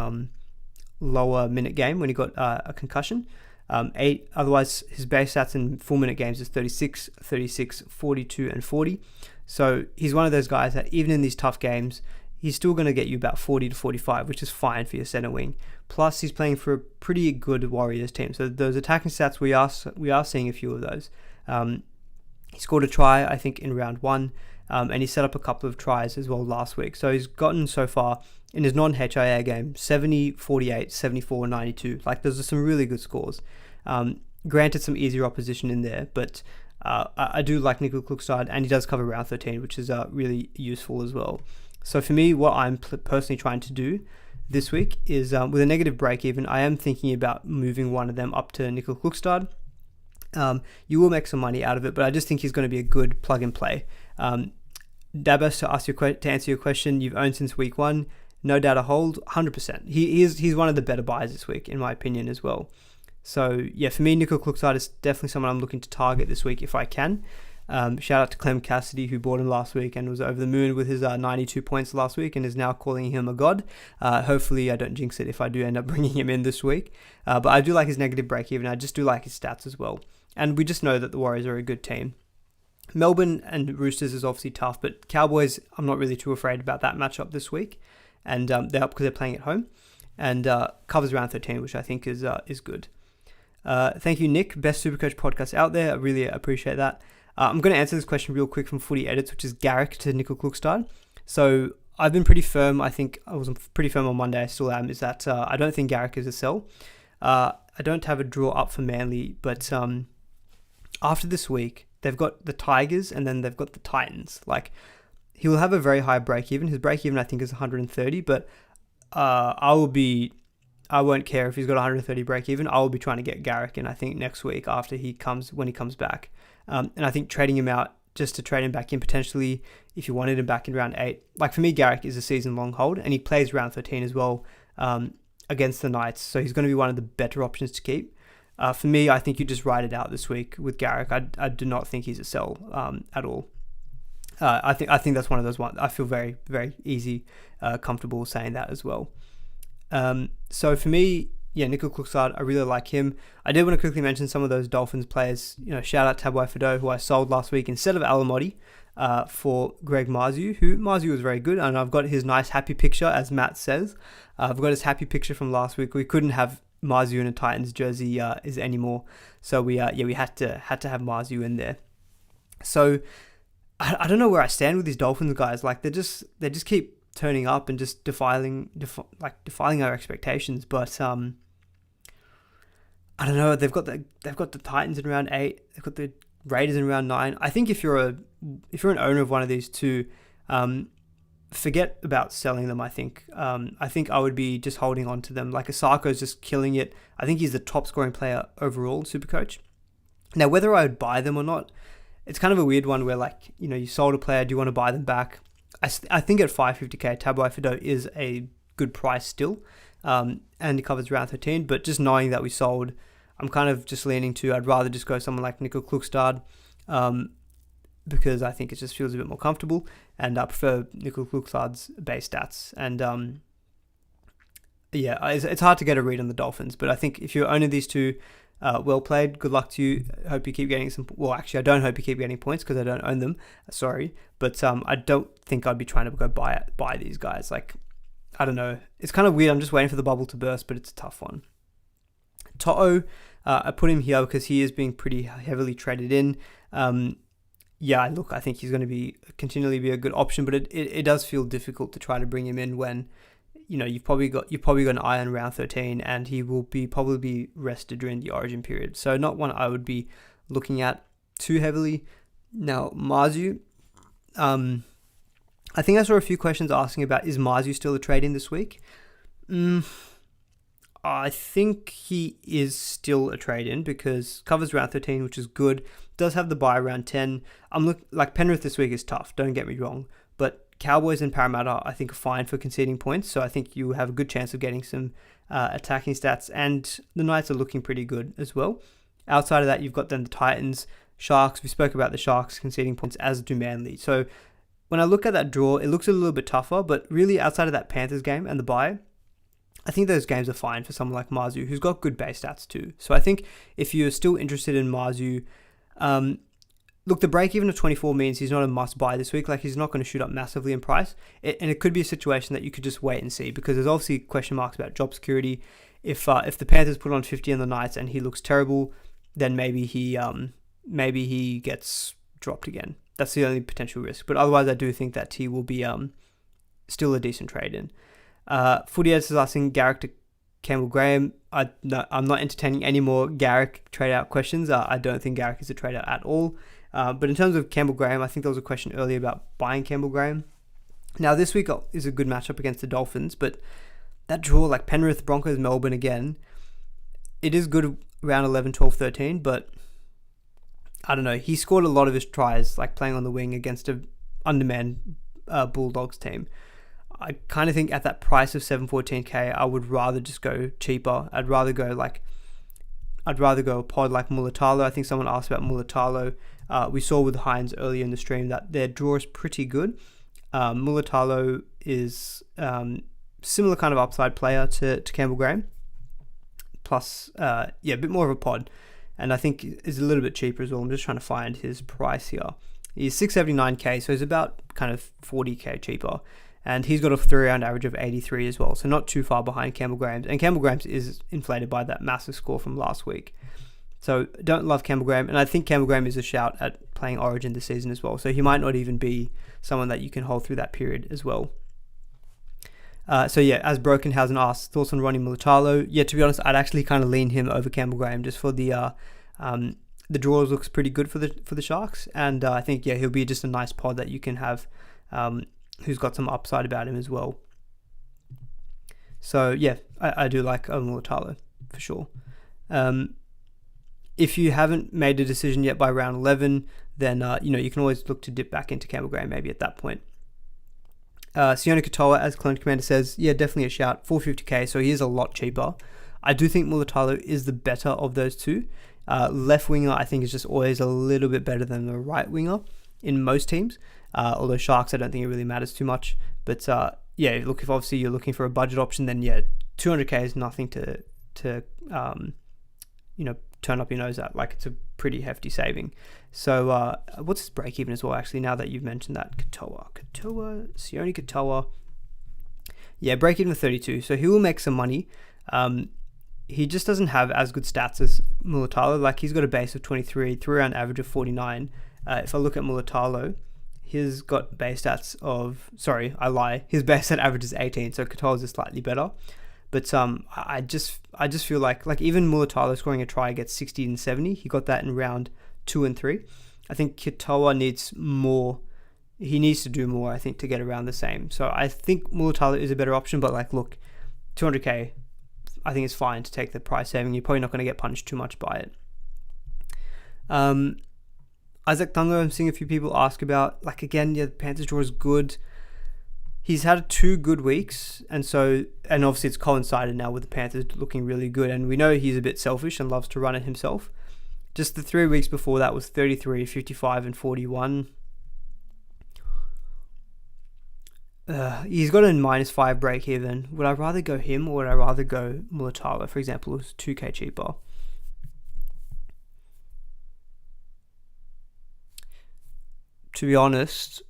lower minute game when he got a concussion. Otherwise, his base stats in full minute games is 36, 36, 42, and 40. So he's one of those guys that even in these tough games, he's still going to get you about 40 to 45, which is fine for your center wing. Plus, he's playing for a pretty good Warriors team. So those attacking stats, we are seeing a few of those. He scored a try, I think, in round 1, and he set up a couple of tries as well last week. So he's gotten so far in his non-HIA game 70, 48, 74, 92. Like, those are some really good scores. Granted, some easier opposition in there, but I do like Nico Klukstad, and he does cover round 13, which is really useful as well. So for me, what I'm personally trying to do this week is, with a negative break even, I am thinking about moving one of them up to Nico Klukstad. You will make some money out of it, but I just think he's going to be a good plug and play. Dabas, to answer your question, you've owned since week 1. No doubt a hold, 100%. He's one of the better buys this week, in my opinion, as well. So yeah, for me, Nico Klukstad is definitely someone I'm looking to target this week if I can. Shout out to Clem Cassidy, who bought him last week and was over the moon with his 92 points last week and is now calling him a god. Hopefully I don't jinx it if I do end up bringing him in this week. But I do like his negative break even. I just do like his stats as well. And we just know that the Warriors are a good team. Melbourne and Roosters is obviously tough, but Cowboys, I'm not really too afraid about that matchup this week. And they're up because they're playing at home. And covers round 13, which I think is good. Thank you, Nick. Best Supercoach podcast out there. I really appreciate that. I'm going to answer this question real quick from Footy Edits, which is Garrick to Nico Klukstad. So I've been pretty firm. I think I was pretty firm on Monday. I still am. Is that I don't think Garrick is a sell. I don't have a draw up for Manly, but after this week, they've got the Tigers and then they've got the Titans. Like, he will have a very high break even. His break even, I think, is 130, but I won't care if he's got 130 break even. I will be trying to get Garrick in, I think, next week when he comes back. And I think trading him out just to trade him back in potentially if you wanted him back in round 8. Like, for me, Garrick is a season-long hold, and he plays round 13 as well against the Knights. So he's going to be one of the better options to keep. For me, I think you just ride it out this week with Garrick. I do not think he's a sell at all. I think that's one of those ones. I feel very, very easy, comfortable saying that as well. So for me, yeah, Nico Hynes, I really like him. I did want to quickly mention some of those Dolphins players. Shout out Tabuai Fido, who I sold last week instead of Alamotti for Greg Marzu, who Marzu was very good. And I've got his nice happy picture, as Matt says. I've got his happy picture from last week. We couldn't have Marzu in a Titans jersey anymore. So we had to have Marzu in there. So I don't know where I stand with these Dolphins guys. Like they just keep turning up and just defying our expectations. But I don't know. They've got the Titans in round 8. They've got the Raiders in round 9. I think if you're an owner of one of these two, forget about selling them. I think I would be just holding on to them. Like Asako's just killing it. I think he's the top scoring player overall, Supercoach. Now, whether I would buy them or not, it's kind of a weird one where you sold a player. Do you want to buy them back? I think at 550k, Tabuai Fido is a good price still, and it covers round 13. But just knowing that we sold, I'm kind of just leaning to I'd rather just go someone like Nico Hynes, because I think it just feels a bit more comfortable, and I prefer Nico Hynes' base stats. And it's hard to get a read on the Dolphins, but I think if you're owning these two, well played. Good luck to you. Hope you keep getting some. Well, actually, I don't hope you keep getting points because I don't own them. Sorry, but I don't think I'd be trying to go buy these guys. Like, I don't know. It's kind of weird. I'm just waiting for the bubble to burst, but it's a tough one. To'o, I put him here because he is being pretty heavily traded in. I think he's going to continually be a good option, but it does feel difficult to try to bring him in when you've probably got an eye on round 13, and he will probably be rested during the origin period. So not one I would be looking at too heavily. Now, Marzu, I think I saw a few questions asking about, is Marzu still a trade-in this week? I think he is still a trade-in because covers round 13, which is good. Does have the bye around 10. Penrith this week is tough, don't get me wrong, but Cowboys and Parramatta, I think, are fine for conceding points, so I think you have a good chance of getting some attacking stats, and the Knights are looking pretty good as well. Outside of that, you've got then the Titans, Sharks. We spoke about the Sharks conceding points, as do Manly. So when I look at that draw, it looks a little bit tougher, but really outside of that Panthers game and the bye, I think those games are fine for someone like Marzu, who's got good base stats too. So I think if you're still interested in Marzu, look, the break even of 24 means he's not a must-buy this week. Like, he's not going to shoot up massively in price. And it could be a situation that you could just wait and see, because there's obviously question marks about job security. If the Panthers put on 50 on the Knights and he looks terrible, then maybe he gets dropped again. That's the only potential risk. But otherwise, I do think that he will be still a decent trade-in. Footy Eds is asking Garrick to Campbell Graham. I'm not entertaining any more Garrick trade-out questions. I don't think Garrick is a trade-out at all. But in terms of Campbell Graham, I think there was a question earlier about buying Campbell Graham. Now, this week is a good matchup against the Dolphins, but that draw, like Penrith, Broncos, Melbourne again, it is good around 11, 12, 13, but I don't know. He scored a lot of his tries, like playing on the wing against a undermanned Bulldogs team. I kind of think at that price of 714k, I would rather just go cheaper. I'd rather go a pod like Mulatalo. I think someone asked about Mulatalo. We saw with Hynes earlier in the stream that their draw is pretty good. Mulatalo is similar kind of upside player to Campbell Graham. Plus, a bit more of a pod. And I think is a little bit cheaper as well. I'm just trying to find his price here. He's 679k, so he's about kind of 40k cheaper. And he's got a 3-round average of 83 as well, so not too far behind Campbell Graham's. And Campbell Graham's is inflated by that massive score from last week. So don't love Campbell Graham, and I think Campbell Graham is a shout at playing Origin this season as well. So he might not even be someone that you can hold through that period as well. As Brokenhausen asked, thoughts on Ronnie Mulatalo? Yeah, to be honest, I'd actually kind of lean him over Campbell Graham just for the draws looks pretty good for the Sharks, and I think he'll be just a nice pod that you can have. Who's got some upside about him as well. So I do like Mulatalo for sure. If you haven't made a decision yet by round 11, then you can always look to dip back into Campbell Graham maybe at that point. Sione Katoa, as Clone Commander says, definitely a shout, 450k, so he is a lot cheaper. I do think Mulatalo is the better of those two. Left winger, I think, is just always a little bit better than the right winger in most teams. Although Sharks, I don't think it really matters too much. But look, if obviously you're looking for a budget option, then 200k is nothing to to turn up your nose at. Like, it's a pretty hefty saving. So what's his break even as well, actually, now that you've mentioned that? Sione Katoa. Yeah, break even 32. So he will make some money. He just doesn't have as good stats as Mulatalo. Like, he's got a base of 23, 3-round average of 49. If I look at Mulatalo, he's got base stats of... Sorry, I lie. His base stat average is 18, so Katoa's is slightly better. But I just feel like even Mulatalo scoring a try gets 60 and 70. He got that in round 2 and 3. I think Katoa needs more. He needs to do more, I think, to get around the same. So I think Mulatalo is a better option, but like, look, 200k, I think it's fine to take the price saving. You're probably not going to get punished too much by it. Isaac Tungo, I'm seeing a few people ask about. Like, again, yeah, the Panthers draw is good. He's had 2 good weeks, and obviously it's coincided now with the Panthers looking really good, and we know he's a bit selfish and loves to run it himself. Just the 3 weeks before that was 33, 55, and 41. He's got a -5 break even. Would I rather go him, or would I rather go Mulatalo, for example, who's 2k cheaper? To be honest,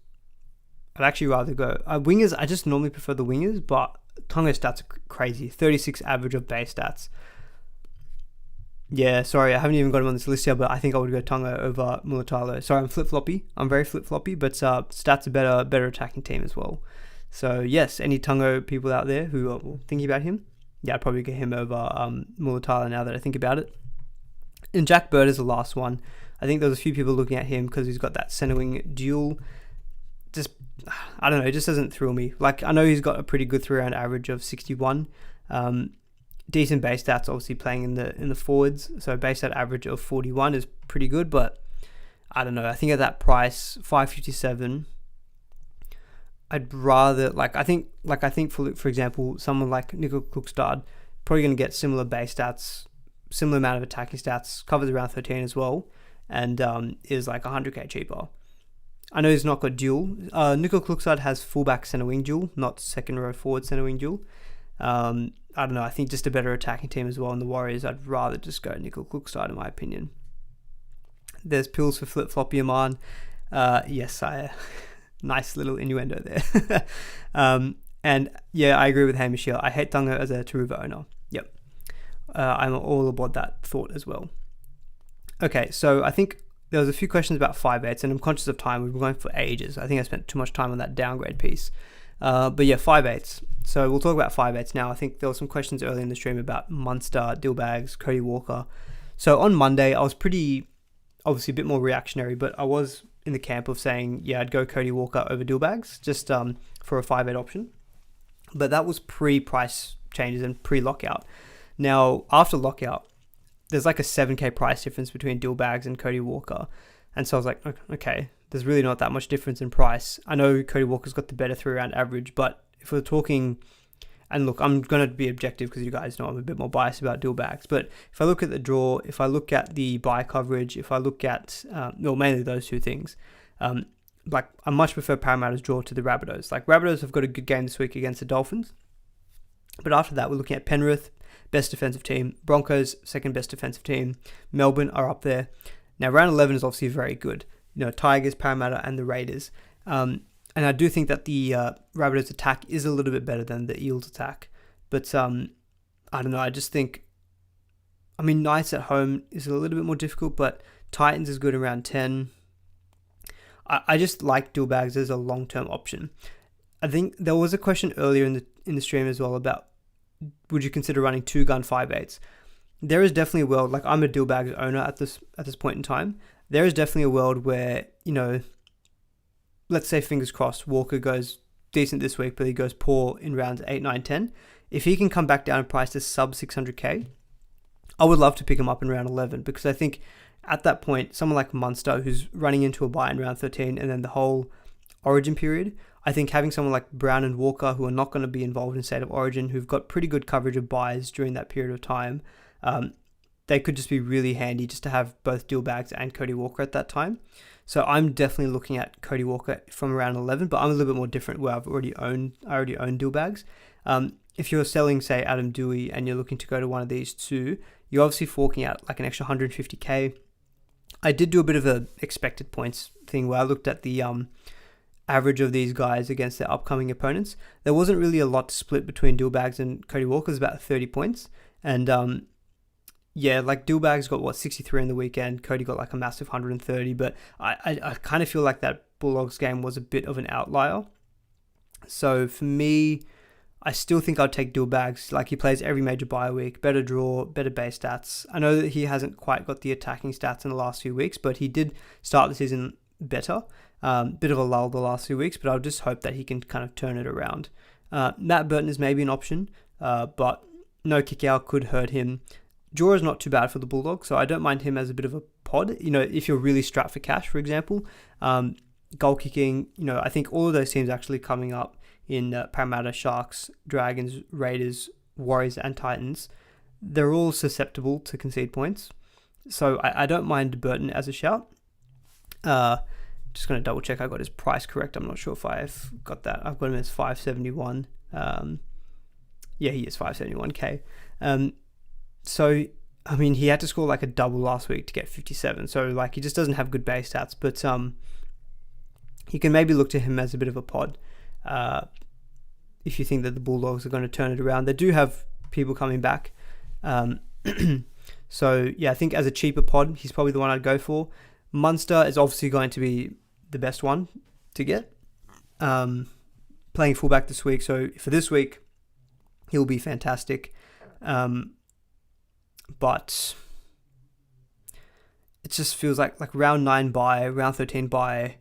I'd actually rather go wingers. I just normally prefer the wingers, but Tungo's stats are crazy. 36 average of base stats. Yeah, sorry, I haven't even got him on this list yet, but I think I would go Tungo over Mulatalo. Sorry, I'm flip-floppy. I'm very flip-floppy, but stats are better attacking team as well. So yes, any Tungo people out there who are thinking about him, yeah, I'd probably get him over Mulatalo now that I think about it. And Jack Bird is the last one. I think there's a few people looking at him because he's got that center wing duel. Just, I don't know, it just doesn't thrill me. Like, I know he's got a pretty good 3-round average of 61. Decent base stats, obviously playing in the forwards. So base stat average of 41 is pretty good, but I don't know. I think at that price, 557, I'd rather I think for example, someone like Nico Hynes probably going to get similar base stats, similar amount of attacking stats, covers around 13 as well, and is like 100k cheaper. I know he's not got dual. Nico Hynes has fullback center wing dual, not second row forward center wing dual. I don't know. I think just a better attacking team as well. In the Warriors, I'd rather just go Nico Hynes in my opinion. There's pills for flip floppy Aman. Yes, nice little innuendo there. And yeah, I agree with Hamish here. I hate Tungo as a Taruva owner. Yep. I'm all aboard that thought as well. Okay, so I think there was a few questions about 5/8s, and I'm conscious of time. We've been going for ages. I think I spent too much time on that downgrade piece. But yeah, 5/8s. So we'll talk about 5/8s now. I think there were some questions early in the stream about Munster, Dillbags, Cody Walker. So on Monday, I was obviously a bit more reactionary, but I was in the camp of saying, yeah, I'd go Cody Walker over Dillbags, just for a 5/8 option. But that was pre-price changes and pre-lockout. Now, after lockout, there's like a 7k price difference between Dillbags and Cody Walker. And so I was like, okay, there's really not that much difference in price. I know Cody Walker's got the better 3-round average, but if we're talking, and look, I'm going to be objective because you guys know I'm a bit more biased about Dillbags, but if I look at the draw, if I look at the buy coverage, if I look at, mainly those two things, I much prefer Parramatta's draw to the Rabbitohs. Like, Rabbitohs have got a good game this week against the Dolphins, but after that, we're looking at Penrith, best defensive team, Broncos, second best defensive team, Melbourne are up there. Now, round 11 is obviously very good. Tigers, Parramatta, and the Raiders. And I do think that the Rabbitohs attack is a little bit better than the Eels attack. But I don't know. I just think, Knights at home is a little bit more difficult, but Titans is good around 10. I just like Dillbags as a long-term option. I think there was a question earlier in the stream as well about, would you consider running 2-gun 5/8s? There is definitely a world, like, I'm a Dillbags owner at this point in time. There is definitely a world where, let's say, fingers crossed, Walker goes decent this week, but he goes poor in rounds 8, 9, 10. If he can come back down in price to sub 600k, I would love to pick him up in round 11, because I think at that point, someone like Munster, who's running into a bye in round 13, and then the whole Origin period, I think having someone like Brown and Walker, who are not going to be involved in State of Origin, who've got pretty good coverage of buys during that period of time, they could just be really handy just to have both Dillbags and Cody Walker at that time. So I'm definitely looking at Cody Walker from around 11, but I'm a little bit more different where I already own dual bags. If you're selling, say, Adam Dewey and you're looking to go to one of these two, you're obviously forking out like an extra 150k. I did do a bit of a expected points thing where I looked at the average of these guys against their upcoming opponents. There wasn't really a lot to split between dual bags and Cody Walker's, about 30 points. And like dual bags got 63 in the weekend. Cody got like a massive 130, but I kind of feel like that Bulldogs game was a bit of an outlier. So for me, I still think I'd take dual bags. Like, he plays every major bye week, better draw, better base stats. I know that he hasn't quite got the attacking stats in the last few weeks, but he did start the season better. Bit of a lull the last few weeks, but I'll just hope that he can kind of turn it around. Matt Burton is maybe an option, but no kick out could hurt him. Draw is not too bad for the Bulldogs, so I don't mind him as a bit of a pod. If you're really strapped for cash, for example. Goal kicking, I think all of those teams actually coming up in Parramatta, Sharks, Dragons, Raiders, Warriors and Titans, they're all susceptible to concede points. So I don't mind Burton as a shout. Just going to double check I got his price correct. I'm not sure if I've got that. I've got him as 571. He is 571k. So, I mean, he had to score like a double last week to get 57. So, like, he just doesn't have good base stats. But you can maybe look to him as a bit of a pod. If you think that the Bulldogs are going to turn it around. They do have people coming back. So, yeah, I think as a cheaper pod, he's probably the one I'd go for. Munster is obviously going to be the best one to get. Playing fullback this week. So, for this week, he'll be fantastic. But it just feels like round 9 bye, round 13 bye.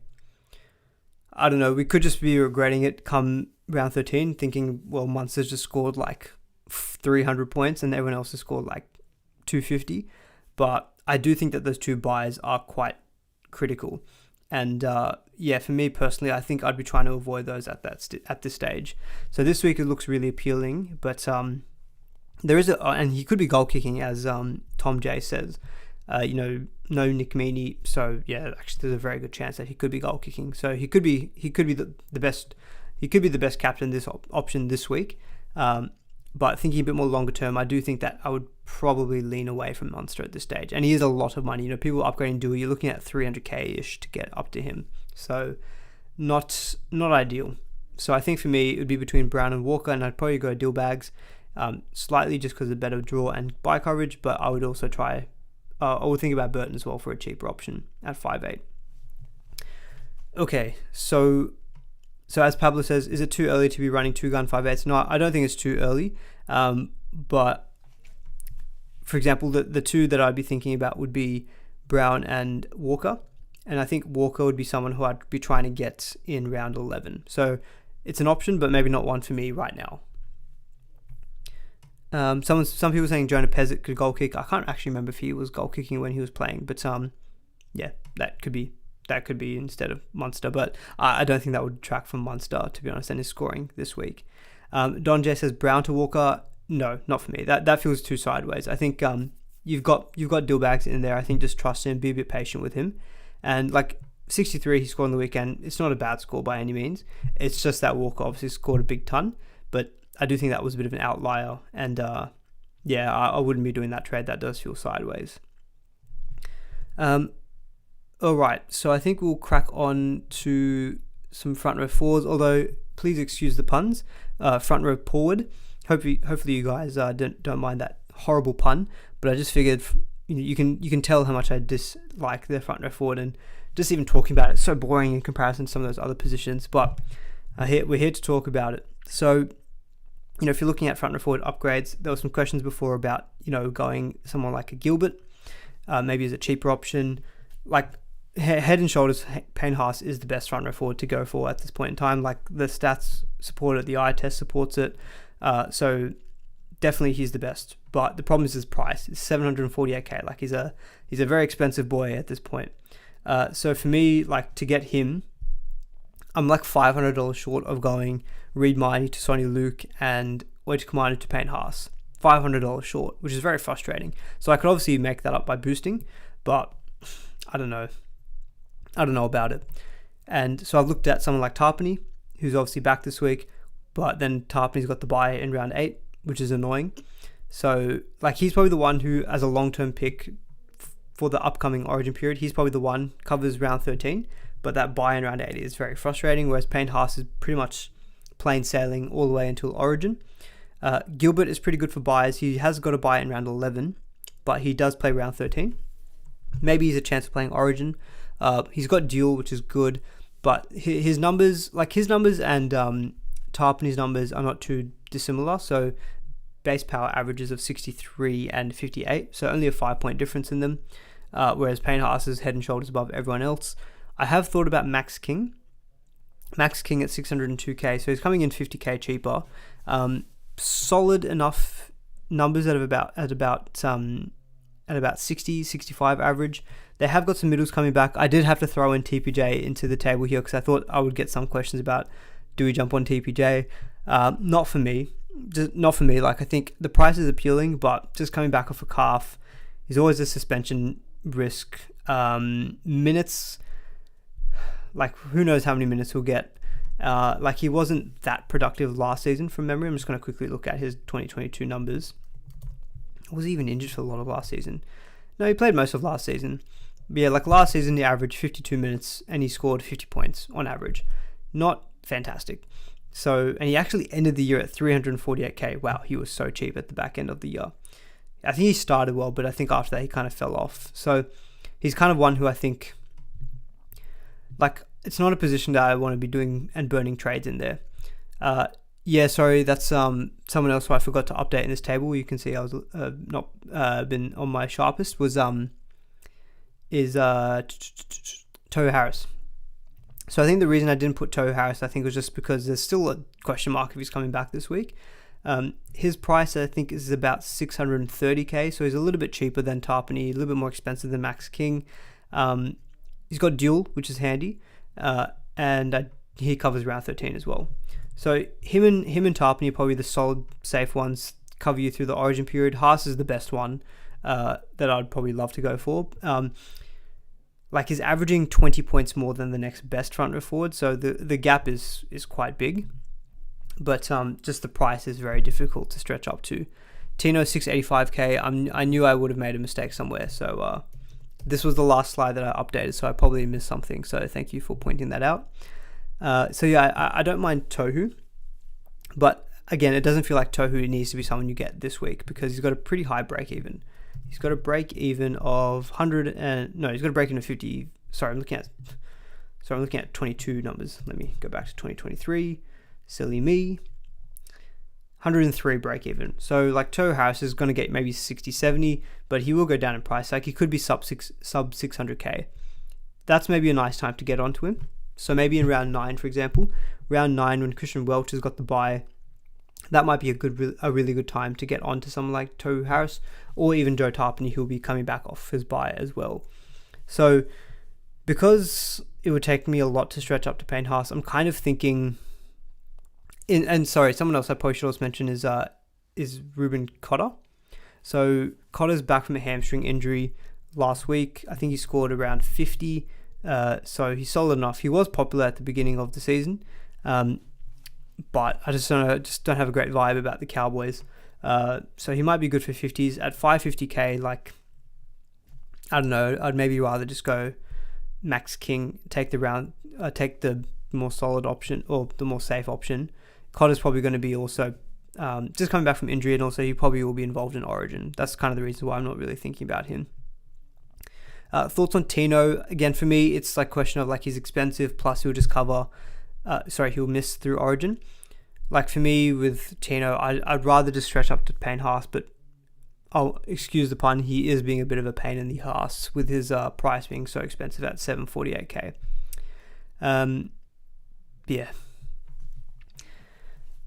I don't know, we could just be regretting it come round 13, thinking, well, Munster's just scored like 300 points and everyone else has scored like 250. But I do think that those two buys are quite critical. And for me personally, I think I'd be trying to avoid those at this stage. So this week it looks really appealing, but there is and he could be goal kicking, as Tom J says. No Nick Meaney, so yeah, actually there's a very good chance that he could be goal kicking. So he could be the best. He could be the best captain this option this week. But thinking a bit more longer term, I do think that I would probably lean away from Munster at this stage. And he is a lot of money. People upgrading Dewey, you're looking at 300k ish to get up to him. So not ideal. So I think for me it would be between Brown and Walker, and I'd probably go dual bags, slightly just because of better draw and buy coverage. But I would also try. I would think about Burton as well for a cheaper option at 5'8". Okay, so as Pablo says, is it too early to be running 2-gun 5'8"s? No, I don't think it's too early. But for example, the two that I'd be thinking about would be Brown and Walker. And I think Walker would be someone who I'd be trying to get in round 11. So it's an option, but maybe not one for me right now. Some people saying Jonah Pezzett could goal kick. I can't actually remember if he was goal kicking when he was playing, but that could be instead of Munster. But I don't think that would detract from Munster, to be honest, and his scoring this week. Don J says Brown to Walker. No, not for me. That feels too sideways. I think you've got dual bags in there. I think just trust him, be a bit patient with him, and like 63 he scored on the weekend. It's not a bad score by any means. It's just that Walker obviously scored a big ton, but I do think that was a bit of an outlier, and I wouldn't be doing that trade. That does feel sideways. All right, so I think we'll crack on to some front row fours, although please excuse the puns. Front row forward. Hopefully you guys don't mind that horrible pun, but I just figured you can tell how much I dislike the front row forward, and just even talking about it's so boring in comparison to some of those other positions. But we're here to talk about it. So, if you're looking at front row forward upgrades, there were some questions before about, going someone like a Gilbert, maybe as a cheaper option. Like head and shoulders, Payne Haas is the best front row forward to go for at this point in time. Like the stats support it, the eye test supports it. So definitely he's the best. But the problem is his price. It's 748k. Like he's a very expensive boy at this point. So for me, like to get him, I'm like $500 short of going Reid Marnie to Sonny Luke and Wedge Commander to Payne Haas. $500 short, which is very frustrating. So I could obviously make that up by boosting, but I don't know. I don't know about it. And so I've looked at someone like Tarpany, who's obviously back this week, but then Tarpany's got the bye in round 8, which is annoying. So like he's probably the one who, as a long-term pick for the upcoming Origin period, he's probably the one, covers round 13, but that bye in round 8 is very frustrating, whereas Payne Haas is pretty much plain sailing all the way until Origin. Gilbert is pretty good for buys. He has got a bye in round 11, but he does play round 13. Maybe he's a chance of playing Origin. He's got dual, which is good, but his numbers and Tarpany's numbers are not too dissimilar. So base power averages of 63 and 58, so only a 5-point difference in them, whereas Payne Haas is head and shoulders above everyone else. I have thought about Max King at 602k, so he's coming in 50k cheaper. Solid enough numbers at about 60, 65 average. They have got some middles coming back. I did have to throw in TPJ into the table here because I thought I would get some questions about, do we jump on TPJ? Not for me. Just not for me. Like, I think the price is appealing, but just coming back off a calf, he's always a suspension risk. Minutes, like who knows how many minutes he'll get. Like he wasn't that productive last season from memory. I'm just going to quickly look at his 2022 numbers. Was he even injured for a lot of last season? No, he played most of last season. But yeah, like last season he averaged 52 minutes and he scored 50 points on average. Not fantastic. So, and he actually ended the year at 348k. Wow, he was so cheap at the back end of the year. I think he started well, but I think after that he kind of fell off. So he's kind of one who I think, like, it's not a position that I want to be doing and burning trades in there. Yeah, sorry, that's someone else who I forgot to update in this table. You can see I was not been on my sharpest. Tohu Harris. So I think the reason I didn't put Tohu Harris, I think, was just because there's still a question mark if he's coming back this week. His price, I think, is about 630k, so he's a little bit cheaper than Tarpany, a little bit more expensive than Max King. He's got dual, which is handy, and he covers round 13 as well. So him and Tarpany are probably the solid, safe ones, cover you through the Origin period. Haas is the best one that I'd probably love to go for. Like he's averaging 20 points more than the next best front row forward, so the gap is quite big. But just the price is very difficult to stretch up to. Tino 685k. I knew I would have made a mistake somewhere, so this was the last slide that I updated, so I probably missed something. So thank you for pointing that out. So yeah, I don't mind Tohu, but again, it doesn't feel like Tohu needs to be someone you get this week because he's got a pretty high break even. He's got a break even of 100 and no, he's got a break even of 50. Sorry, I'm looking at 22 numbers. Let me go back to 2023. Silly me. 103 break even. So like Tohu Harris is going to get maybe 60, 70, but he will go down in price. Like he could be sub 600k. That's maybe a nice time to get onto him. So maybe in round 9, for example, round 9 when Christian Welch has got the bye, that might be a really good time to get onto someone like Tohu Harris or even Joe Tarpany, who will be coming back off his bye as well. So because it would take me a lot to stretch up to Payne Haas, I'm kind of thinking, and sorry, someone else I probably should also mention is Ruben Cotter. So Cotter's back from a hamstring injury last week. I think he scored around 50. So he's solid enough. He was popular at the beginning of the season, but I just don't have a great vibe about the Cowboys. So he might be good for 50s at 550k. Like, I don't know. I'd maybe rather just go Max King, take the more solid option or the more safe option. Cotter's probably going to be also just coming back from injury, and also he probably will be involved in Origin. That's kind of the reason why I'm not really thinking about him. Thoughts on Tino? Again, for me, it's like a question of like he's expensive, plus he'll just he'll miss through Origin. Like for me with Tino, I'd rather just stretch up to Payne Haas, but I'll excuse the pun, he is being a bit of a pain in the ass with his price being so expensive at 748k. Yeah.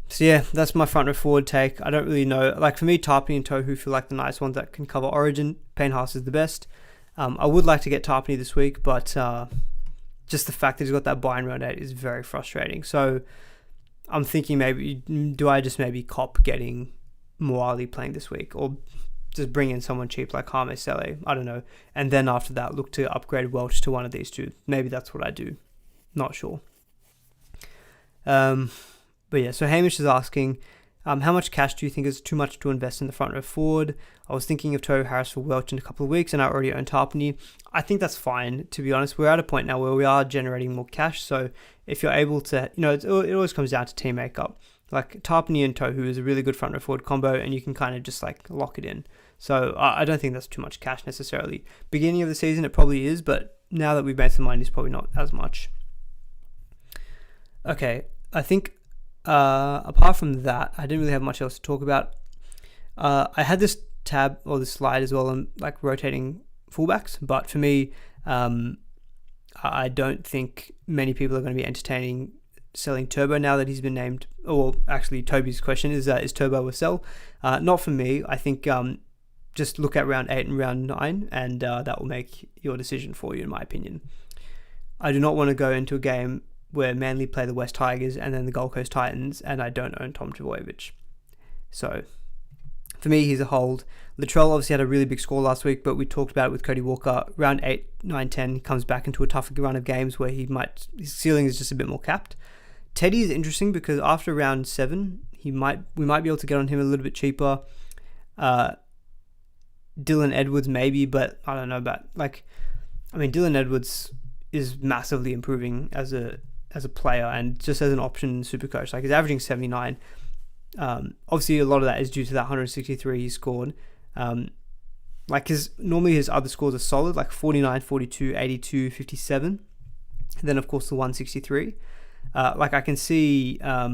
So yeah, that's my front row forward take. I don't really know. Like for me, Tarpany and Tohu feel like the nice ones that can cover Origin. Payne Haas is the best. I would like to get Tarpany this week, but just the fact that he's got that buy in round 8 is very frustrating. So I'm thinking maybe, do I just maybe cop getting Moali playing this week? Or just bring in someone cheap like Jaime Sele, I don't know, and then after that look to upgrade Welch to one of these two. Maybe that's what I do. Not sure. But yeah, so Hamish is asking, how much cash do you think is too much to invest in the front row forward? I was thinking of Tohu Harris for Welch in a couple of weeks, and I already own Tarpany. I think that's fine, to be honest. We're at a point now where we are generating more cash, so if you're able to, it always comes down to team makeup. Like Tarpany and Tohu is a really good front row forward combo, and you can kind of just like lock it in. So I don't think that's too much cash necessarily. Beginning of the season, it probably is, but now that we've made some money, it's probably not as much. Okay, I think apart from that, I didn't really have much else to talk about. I had this tab or this slide as well on like rotating fullbacks, but for me, I don't think many people are going to be entertaining selling Turbo now that he's been named. Or actually, Toby's question is Turbo a sell? Not for me. I think just look at round 8 and round 9, and that will make your decision for you, in my opinion. I do not want to go into a game where Manly play the West Tigers and then the Gold Coast Titans, and I don't own Tom Trbojevic. So for me, he's a hold. Latrell obviously had a really big score last week, but we talked about it with Cody Walker. Round 8, 9, 10, he comes back into a tougher run of games where his ceiling is just a bit more capped. Teddy is interesting because after round 7, we might be able to get on him a little bit cheaper. Dylan Edwards maybe, but I don't know about Dylan Edwards is massively improving as a player and just as an option in SuperCoach. Like, he's averaging 79. Obviously a lot of that is due to that 163 he scored. Normally his other scores are solid, like 49, 42, 82, 57. And then of course the 163. I can see I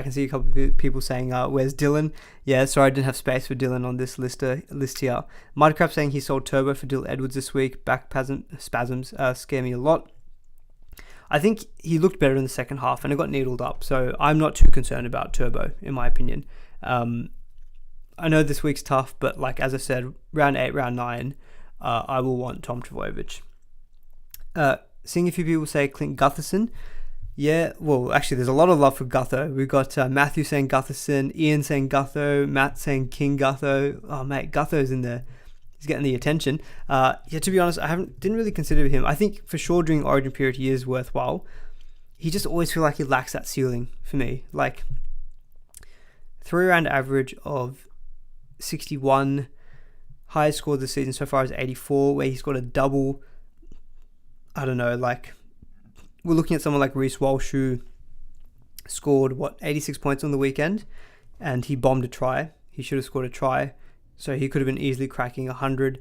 can see a couple of people saying, where's Dylan? Yeah, sorry, I didn't have space for Dylan on this list here. Mudcrap saying he sold Turbo for Dylan Edwards this week. Back spasms scare me a lot. I think he looked better in the second half and it got needled up, so I'm not too concerned about Turbo, in my opinion. I know this week's tough, but as I said, round 8, round 9, I will want Tom Trbojevic. Seeing a few people say Clint Gutherson. Yeah, well, actually, there's a lot of love for Gutho. We've got Matthew saying Gutherson, Ian saying Gutho, Matt saying King Gutho. Oh, mate, Gutho's in there. He's getting the attention. To be honest, didn't really consider him. I think for sure during Origin period he is worthwhile. He just always feel like he lacks that ceiling for me. 3-round average of 61. Highest score this season so far is 84, where he scored a double. I don't know, we're looking at someone like Reece Walsh who scored 86 points on the weekend, and he bombed a try. He should have scored a try, so he could have been easily cracking 100.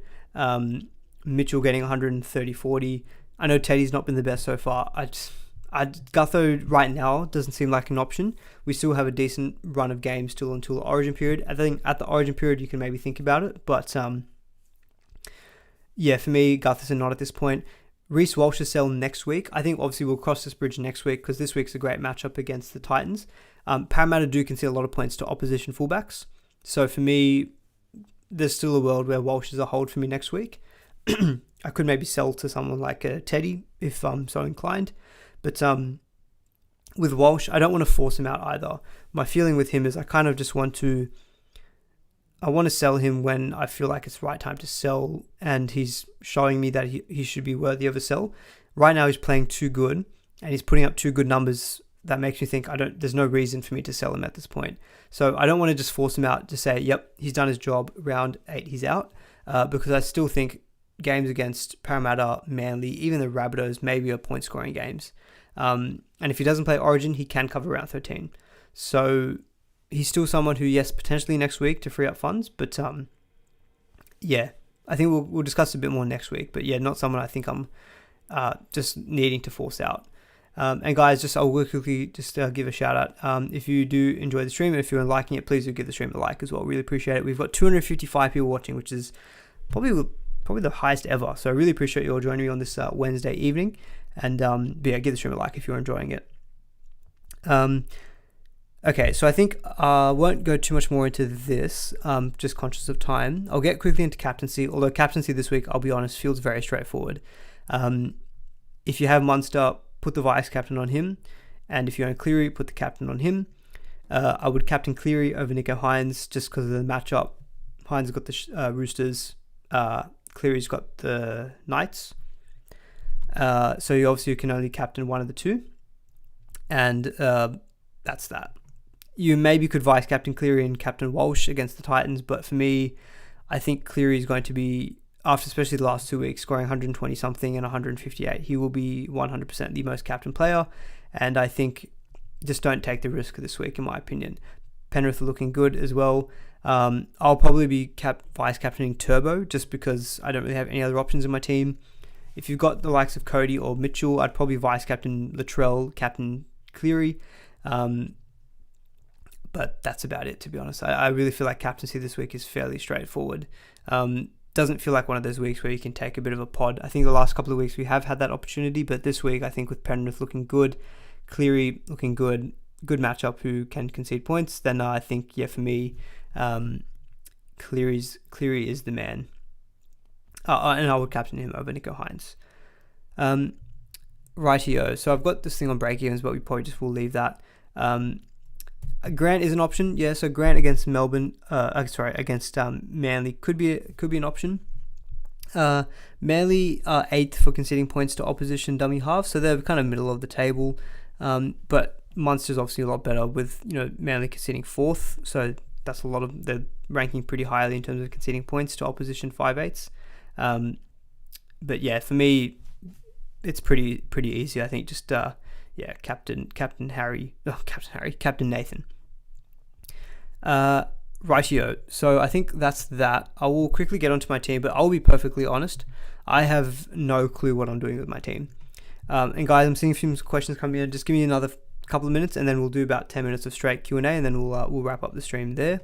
Mitchell getting 130, 40. I know Teddy's not been the best so far. Gutho right now doesn't seem like an option. We still have a decent run of games still until the Origin period. I think at the Origin period you can maybe think about it, but for me, Gutherson not at this point. Reece Walsh is sell next week. I think obviously we'll cross this bridge next week because this week's a great matchup against the Titans. Parramatta do concede a lot of points to opposition fullbacks. So for me, there's still a world where Walsh is a hold for me next week. I could maybe sell to someone like Teddy if I'm so inclined. But with Walsh, I don't want to force him out either. My feeling with him is I kind of just want to sell him when I feel like it's the right time to sell and he's showing me that he should be worthy of a sell. Right now he's playing too good and he's putting up too good numbers that makes me think there's no reason for me to sell him at this point. So I don't want to just force him out to say, yep, he's done his job, round 8 he's out, because I still think games against Parramatta, Manly, even the Rabbitohs maybe are point scoring games. And if he doesn't play Origin, he can cover round 13. So he's still someone who, yes, potentially next week to free up funds, but I think we'll discuss a bit more next week. But not someone I think I'm just needing to force out. And guys, I will quickly give a shout out. If you do enjoy the stream and if you're liking it, please do give the stream a like as well. Really appreciate it. We've got 255 people watching, which is probably the highest ever. So I really appreciate you all joining me on this Wednesday evening. And give the stream a like if you're enjoying it. Okay, so I think I won't go too much more into this, just conscious of time. I'll get quickly into captaincy, although captaincy this week, I'll be honest, feels very straightforward. If you have Munster, put the vice captain on him, and if you own Cleary, put the captain on him. I would captain Cleary over Nico Hynes just because of the matchup. Hynes got the Roosters. Cleary's got the Knights. So you can only captain one of the two. And that's that. You maybe could vice captain Cleary and captain Walsh against the Titans, but for me, I think Cleary is going to be, after especially the last 2 weeks, scoring 120 something and 158. He will be 100% the most captain player, and I think just don't take the risk this week, in my opinion. Penrith are looking good as well. I'll probably be vice captaining Turbo just because I don't really have any other options in my team. If you've got the likes of Cody or Mitchell, I'd probably vice captain Latrell, captain Cleary. But that's about it, to be honest. I really feel like captaincy this week is fairly straightforward. Doesn't feel like one of those weeks where you can take a bit of a pod. I think the last couple of weeks we have had that opportunity, but this week I think with Penrith looking good, Cleary looking good matchup who can concede points, then I think, for me, Cleary is the man. And I would captain him over Nico Hynes. Rightio. So I've got this thing on break-evens, but we probably just will leave that. Grant is an option, so Grant against Melbourne, against Manly could be an option. Manly are 8th for conceding points to opposition dummy half, so they're kind of middle of the table. But Munster's obviously a lot better with Manly conceding 4th, so that's a lot of they're ranking pretty highly in terms of conceding points to opposition 5/8. But for me, it's pretty easy. I think just Captain Nathan. Rightio. So I think that's that. I will quickly get onto my team, but I'll be perfectly honest. I have no clue what I'm doing with my team. And guys, I'm seeing a few questions coming in. Just give me another couple of minutes, and then we'll do about 10 minutes of straight Q&A, and then we'll wrap up the stream there.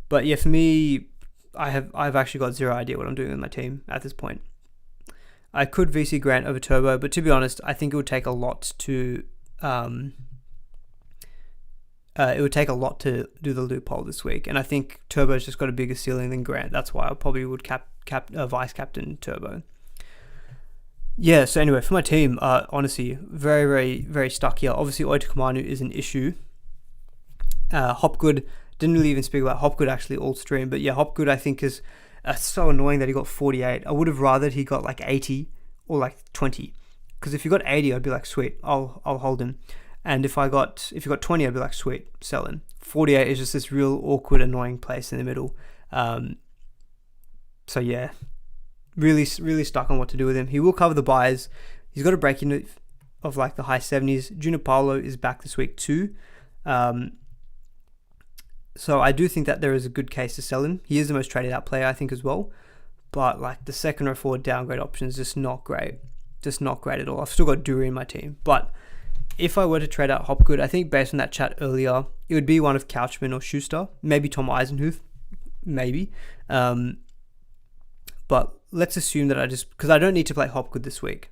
But for me, I've actually got zero idea what I'm doing with my team at this point. I could VC Grant over Turbo, but to be honest, I think it would take a lot to do the loophole this week, and I think Turbo's just got a bigger ceiling than Grant. That's why I probably would vice captain Turbo. So anyway, for my team, honestly, very, very, very stuck here. Obviously, Oitakamanu is an issue. Hopgood, didn't really even speak about Hopgood actually all stream, but Hopgood I think is so annoying that he got 48. I would have rathered he got like 80 or like 20, because if he got 80, I'd be like, sweet, I'll hold him. And if you got 20, I'd be like, sweet, sell him. 48 is just this real awkward, annoying place in the middle. Really, really stuck on what to do with him. He will cover the buys. He's got a break-in of like the high 70s. Junipalo is back this week too. So I do think that there is a good case to sell him. He is the most traded out player, I think, as well. But like the second or forward downgrade option is just not great. Just not great at all. I've still got Dury in my team. But if I were to trade out Hopgood, I think based on that chat earlier, it would be one of Couchman or Schuster. Maybe Tom Eisenhuth. Maybe. But let's assume that because I don't need to play Hopgood this week.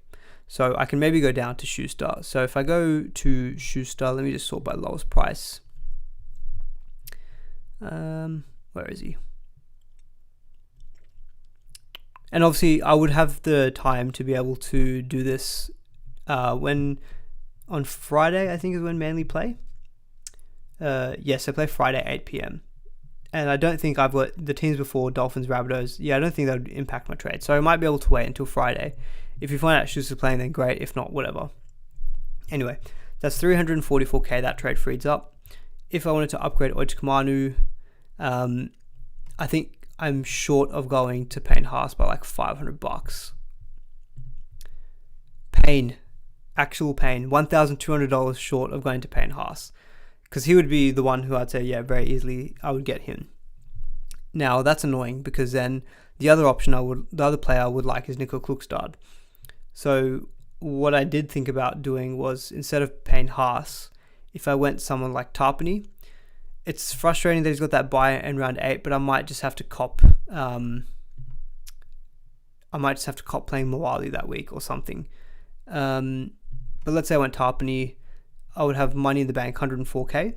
So I can maybe go down to Schuster. So if I go to Schuster, let me just sort by lowest price. Where is he? And obviously I would have the time to be able to do this when on Friday, I think is when Manly play. Yes, I play Friday 8 p.m. And I don't think I've got the teams before, Dolphins, Rabbitohs. I don't think that would impact my trade. So I might be able to wait until Friday. If you find out Schuster's playing, then great. If not, whatever. Anyway, that's 344k that trade frees up. If I wanted to upgrade Oitakamanu, I think I'm short of going to Payne Haas by like $500. Actual Payne, $1,200 short of going to Payne Haas. Because he would be the one who I'd say, very easily I would get him. Now that's annoying because then the other player I would like is Nico Klukstad. So what I did think about doing was, instead of Payne Haas, if I went someone like Tarpany, it's frustrating that he's got that buy in round 8, but I might just have to cop. I might just have to cop playing Moali that week or something. But let's say I went Tarpany, I would have money in the bank, 104k,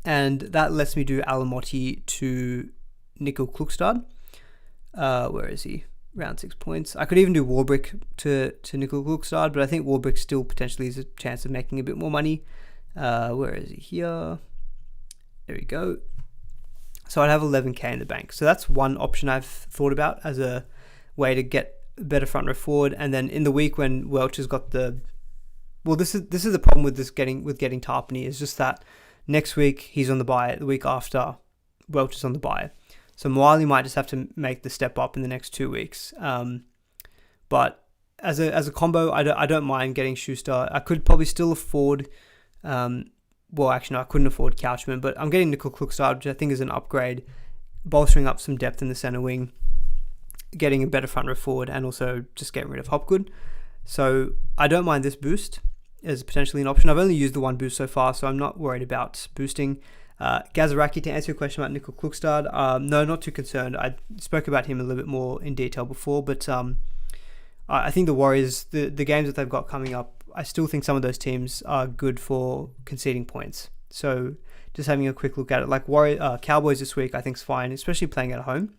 and that lets me do Alamotti to Nico Klukstad. Where is he? Round 6 points. I could even do Warbrick to Nico Klukstad, but I think Warbrick still potentially has a chance of making a bit more money. Where is he? Here. There we go. So I'd have 11k in the bank. So that's one option I've thought about as a way to get better front row forward. And then in the week when Welch has got this is the problem with getting Tarpany, is just that next week he's on the bye, the week after Welch is on the bye. So Moali might just have to make the step up in the next 2 weeks. But as a combo, I don't mind getting Schuster. I could probably still afford, well, actually, no, I couldn't afford Couchman, but I'm getting Nico Hynes, which I think is an upgrade, bolstering up some depth in the center wing, getting a better front row forward, and also just getting rid of Hopgood. So I don't mind this boost as potentially an option. I've only used the one boost so far, so I'm not worried about boosting. Gazaraki, to answer your question about Nico Hynes, no, not too concerned. I spoke about him a little bit more in detail before, but I think the Warriors, the games that they've got coming up, I still think some of those teams are good for conceding points. So just having a quick look at it, like Cowboys this week, I think is fine, especially playing at home.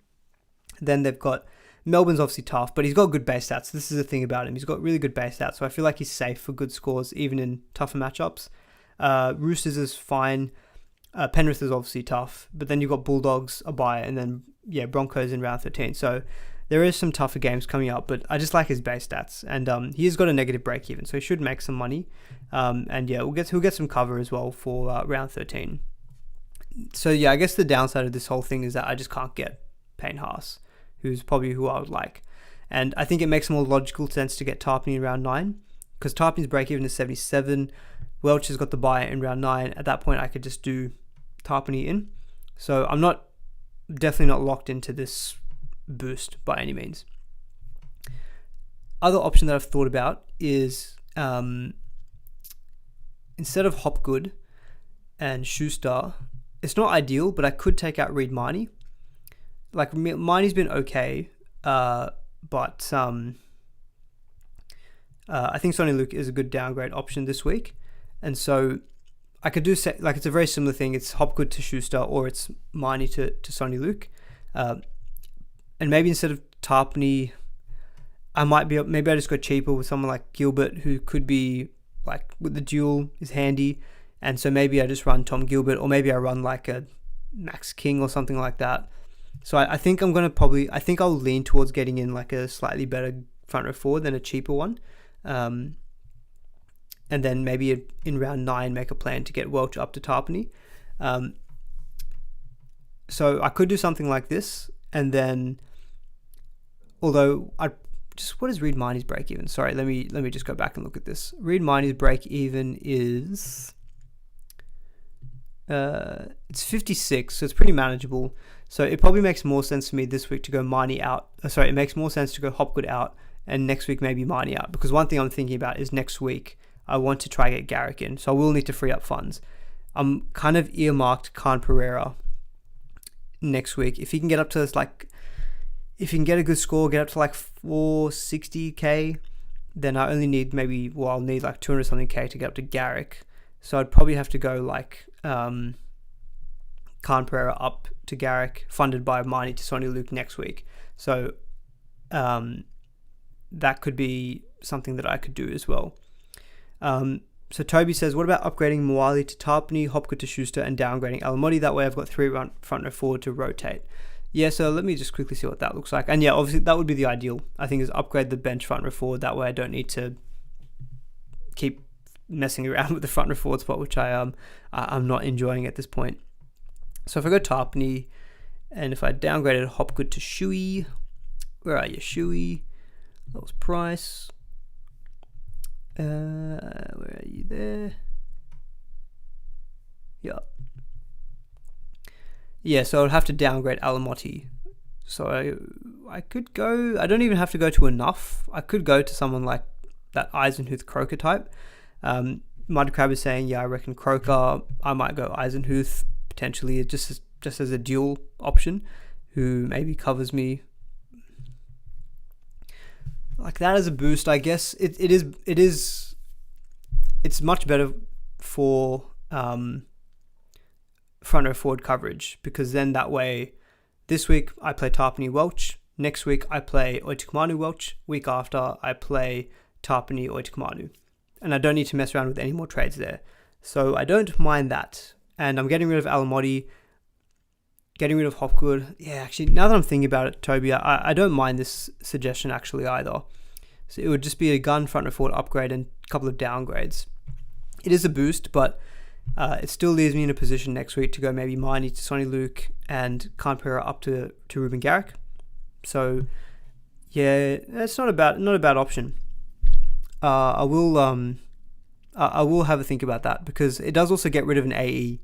Then they've got Melbourne's obviously tough, but he's got good base stats. This is the thing about him. He's got really good base stats, so I feel like he's safe for good scores, even in tougher matchups. Roosters is fine. Penrith is obviously tough, but then you've got Bulldogs, a bye, and then, Broncos in round 13. So there is some tougher games coming up, but I just like his base stats, and he has got a negative break even, so he should make some money. He'll get some cover as well for round 13. So I guess the downside of this whole thing is that I just can't get Payne Haas, who's probably who I would like, and I think it makes more logical sense to get Tarpany in round 9, because Tarpany's break even is 77. Welch has got the bye in round 9. At that point, I could just do Tarpany in. So I'm definitely not locked into this boost by any means. Other option that I've thought about is instead of Hopgood and Schuster, it's not ideal, but I could take out Reid Marnie. Like, Marnie's been okay, but I think Sonny Luke is a good downgrade option this week, and so I could do it's a very similar thing. It's Hopgood to Schuster, or it's Marnie to Sonny Luke. And maybe instead of Tarpany, maybe I just go cheaper with someone like Gilbert, who could be like, with the duel is handy. And so maybe I just run Tom Gilbert, or maybe I run like a Max King or something like that. So I think I'll lean towards getting in like a slightly better front row forward than a cheaper one. And then maybe in round 9, make a plan to get Welch up to Tarpany. So I could do something like this. And then, although what is Reid Marnie's break even? Sorry, let me just go back and look at this. Reid Marnie's break even is it's 56, so it's pretty manageable. So it probably makes more sense for me this week to go Marnie out. It makes more sense to go Hopgood out, and next week maybe Marnie out, because one thing I'm thinking about is next week I want to try get Garrick in, so I will need to free up funds. I'm kind of earmarked Khan Pereira next week. If he can get up to if he can get a good score, get up to like 460k, then I only need I'll need like 200 something k to get up to Garrick. So I'd probably have to go like Khan Pereira up to Garrick, funded by Marnie to Sonny Luke next week. So that could be something that I could do as well. So Toby says, what about upgrading Moali to Tarpany, Hopgood to Schuster, and downgrading Alamotti? That way I've got 3 front row forward to rotate. Yeah, so let me just quickly see what that looks like. And obviously that would be the ideal, I think, is upgrade the bench front row forward. That way I don't need to keep messing around with the front row forward spot, which I'm not enjoying at this point. So if I go Tarpany, and if I downgraded Hopgood to Shuey, where are you, Shuey? Lowest price. Where are you there? Yeah, so I'd have to downgrade Alamotti. So I could go, I don't even have to go to enough. I could go to someone like that Eisenhuth Croker type. Mudcrab is saying, I reckon Croker. I might go Eisenhuth potentially just as a dual option, who maybe covers me like that as a boost. I guess it's much better for front row forward coverage, because then that way this week I play Tarpany Welch, next week I play Oitikmanu Welch, week after I play Tarpany Oitikmanu, and I don't need to mess around with any more trades there. So I don't mind that, and I'm getting rid of Alamotti. Getting rid of Hopgood. Yeah, actually, now that I'm thinking about it, Toby, I don't mind this suggestion actually either. So it would just be a gun, front row forward upgrade, and a couple of downgrades. It is a boost, but it still leaves me in a position next week to go maybe Miney to Sonny Luke and Kantpera up to Ruben Garrick. So yeah, it's not a bad option. I will have a think about that because it does also get rid of an AE.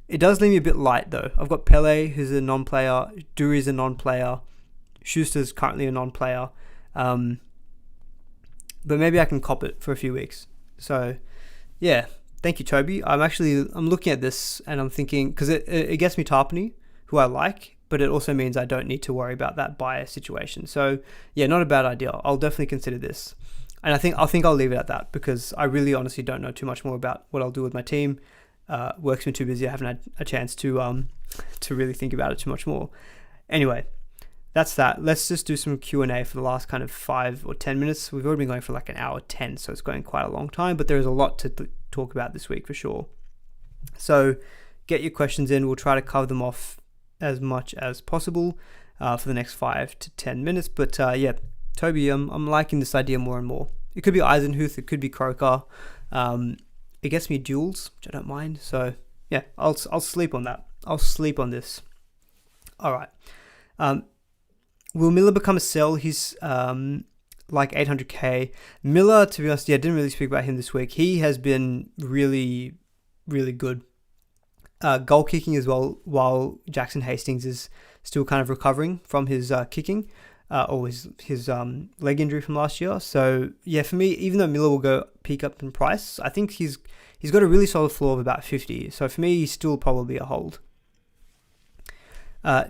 It does leave me a bit light though. I've got Pele, who's a non-player. Dury's a non-player. Schuster's currently a non-player. But maybe I can cop it for a few weeks. So yeah, thank you, Toby. I'm looking at this and I'm thinking, because it gets me Tarpany, who I like, but it also means I don't need to worry about that buyer situation. So yeah, not a bad idea. I'll definitely consider this. And I think I'll leave it at that because I really honestly don't know too much more about what I'll do with my team. Work's been too busy. I haven't had a chance to really think about it too much more. Anyway, that's that. Let's just do some Q&A for the last kind of 5 or 10 minutes. We've already been going for like an hour 10, so it's going quite a long time, but there is a lot to talk about this week for sure. So get your questions in. We'll try to cover them off as much as possible for the next 5 to 10 minutes. But yeah, Toby, I'm liking this idea more and more. It could be Eisenhuth, it could be Croker. It gets me duels, which I don't mind. So yeah, I'll sleep on that. I'll sleep on this. All right. Will Miller become a sell? He's like 800k. Miller, to be honest, yeah, didn't really speak about him this week. He has been really, really good. Goal kicking as well, while Jackson Hastings is still kind of recovering from his kicking. Or his leg injury from last year. So yeah, for me, even though Miller will go peak up in price, I think he's got a really solid floor of about 50. So for me, he's still probably a hold.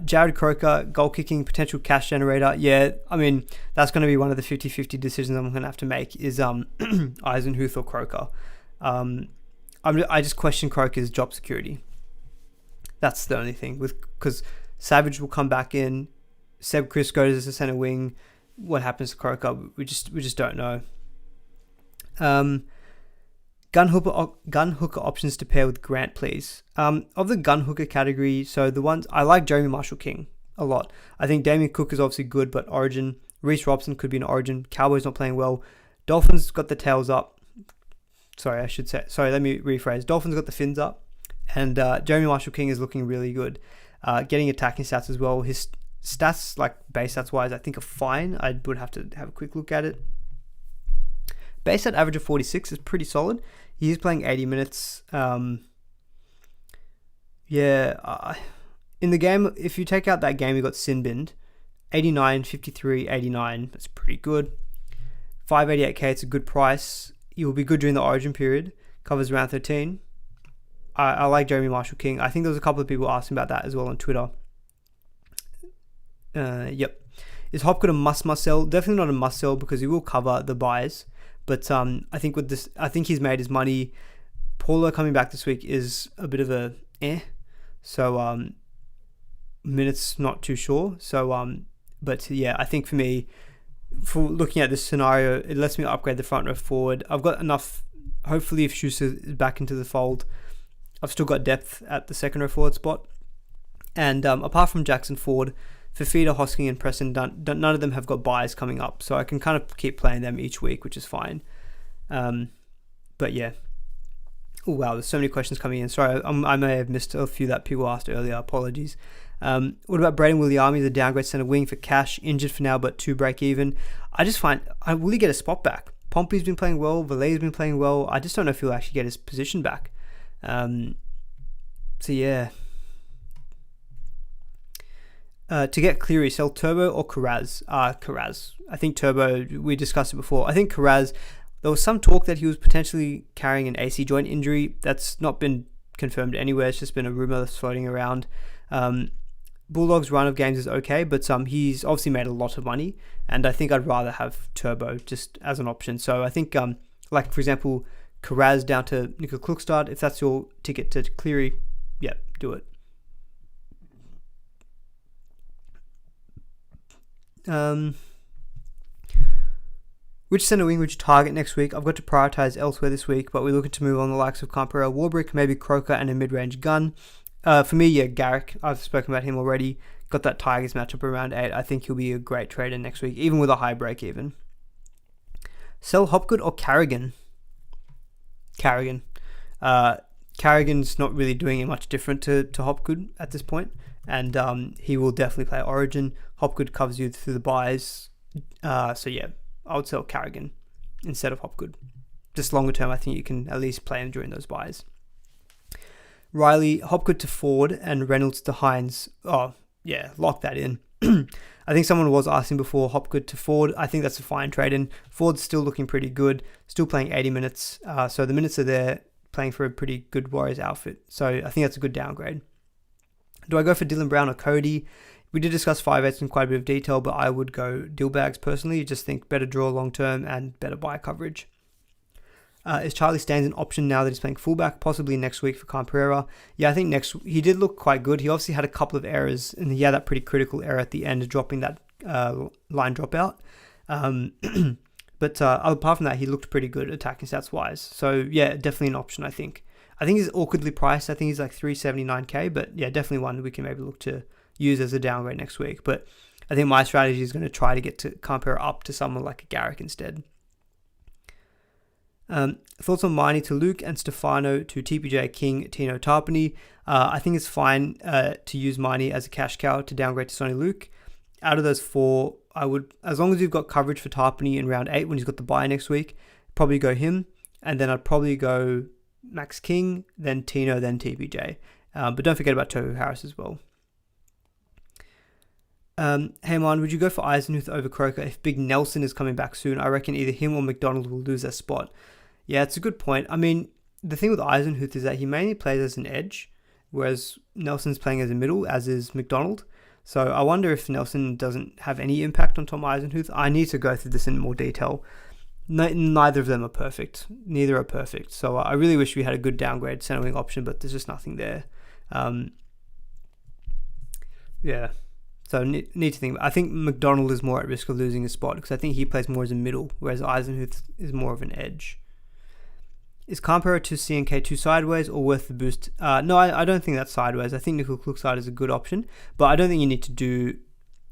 Jared Croker, goal kicking, potential cash generator. Yeah, I mean, that's going to be one of the 50-50 decisions I'm going to have to make is Eisenhuth or Croker. I just question Croker's job security. That's the only thing, because Savage will come back in. Seb Chris goes as a centre wing. What happens to Croker? We just don't know. Gun hooker options to pair with Grant, please. Of the gun hooker category, so the ones I like, Jeremy Marshall-King a lot. I think Damien Cook is obviously good, but Origin. Reece Robson could be an Origin. Cowboys not playing well. Dolphins got the tails up. Let me rephrase. Dolphins got the fins up, and Jeremy Marshall-King is looking really good. Getting attacking stats as well. His stats, like base stats wise, I think are fine. I would have to have a quick look at it. Base stat average of 46 is pretty solid. He is playing 80 minutes. In the game, if you take out that game, you got Sinbind. 89, 53, 89. That's pretty good. 588k, it's a good price. He will be good during the Origin period. Covers around 13. I like Jeremy Marshall-King. I think there was a couple of people asking about that as well on Twitter. Yep. Is Hopgood a must sell? Definitely not a must sell because he will cover the buys. But I think with this, I think he's made his money. Paulo coming back this week is a bit of a So minutes not too sure. So but yeah, I think for me, for looking at this scenario, it lets me upgrade the front row forward. I've got enough. Hopefully, if Schuster is back into the fold, I've still got depth at the second row forward spot. And apart from Jackson Ford, Fafita, Hosking, and Preston, none of them have got buys coming up, so I can kind of keep playing them each week, which is fine. But yeah. Oh wow, there's so many questions coming in. Sorry, I may have missed a few that people asked earlier. Apologies. What about Braden Williami, the downgrade centre wing for cash, injured for now, but 2 break even? I just find will he get a spot back? Pompey's been playing well. Valet's been playing well. I just don't know if he'll actually get his position back. So yeah. To get Cleary, sell Turbo or Karaz? Karaz. I think Turbo, we discussed it before. I think Karaz, there was some talk that he was potentially carrying an AC joint injury. That's not been confirmed anywhere. It's just been a rumour that's floating around. Bulldogs' run of games is okay, but he's obviously made a lot of money, and I think I'd rather have Turbo just as an option. So I think, like for example, Karaz down to Nico Klukstad, if that's your ticket to Cleary, yeah, do it. Which centre wing would you target next week? I've got to prioritise elsewhere this week, but we're looking to move on the likes of Kantpera, Warbrick, maybe Croker, and a mid-range gun. For me, yeah, Garrick. I've spoken about him already. Got that Tigers matchup around 8. I think he'll be a great trader next week, even with a high break even. Sell Hopgood or Carrigan? Carrigan. Carrigan's not really doing much different to Hopgood at this point, and he will definitely play Origin. Hopgood covers you through the buys. So yeah, I would sell Carrigan instead of Hopgood. Just longer term, I think you can at least play him during those buys. Riley, Hopgood to Ford and Reynolds to Hynes. Oh, yeah, lock that in. I think someone was asking before Hopgood to Ford. I think that's a fine trade in. Ford's still looking pretty good, still playing 80 minutes. So the minutes are there, playing for a pretty good Warriors outfit. So I think that's a good downgrade. Do I go for Dylan Brown or Cody? We did discuss 5/8 in quite a bit of detail, but I would go Dillbags personally. Just think better draw long term and better buy coverage. Is Charlie Staines an option now that he's playing fullback? Possibly next week for Campera. Yeah, I think he did look quite good. He obviously had a couple of errors, and he had that pretty critical error at the end of dropping that line dropout. But apart from that, he looked pretty good attacking stats wise. So yeah, definitely an option, I think. I think he's awkwardly priced. I think he's like 379k, but yeah, definitely one we can maybe look to use as a downgrade next week. But I think my strategy is going to try to get to Campera up to someone like a Garrick instead. Thoughts on Miney to Luke and Stefano to TPJ, King, Tino, Tarpany. I think it's fine to use Miney as a cash cow to downgrade to Sonny Luke. Out of those 4, I would, as long as you've got coverage for Tarpany in round 8 when he's got the bye next week, probably go him. And then I'd probably go Max King, then Tino, then TPJ. But don't forget about Tohu Harris as well. Hey man, would you go for Eisenhuth over Croker if Big Nelson is coming back soon? I reckon either him or McDonald will lose their spot. Yeah, it's a good point. I mean, the thing with Eisenhuth is that he mainly plays as an edge, whereas Nelson's playing as a middle, as is McDonald. So I wonder if Nelson doesn't have any impact on Tom Eisenhuth. I need to go through this in more detail. Neither of them are perfect. Neither are perfect. So I really wish we had a good downgrade center wing option, but there's just nothing there. Yeah. So need to think. I think McDonald is more at risk of losing his spot because I think he plays more as a middle, whereas Eisenhuth is more of an edge. Is Campera to CNK too sideways or worth the boost? No, I don't think that's sideways. I think Nickel Klookside is a good option, but I don't think you need to do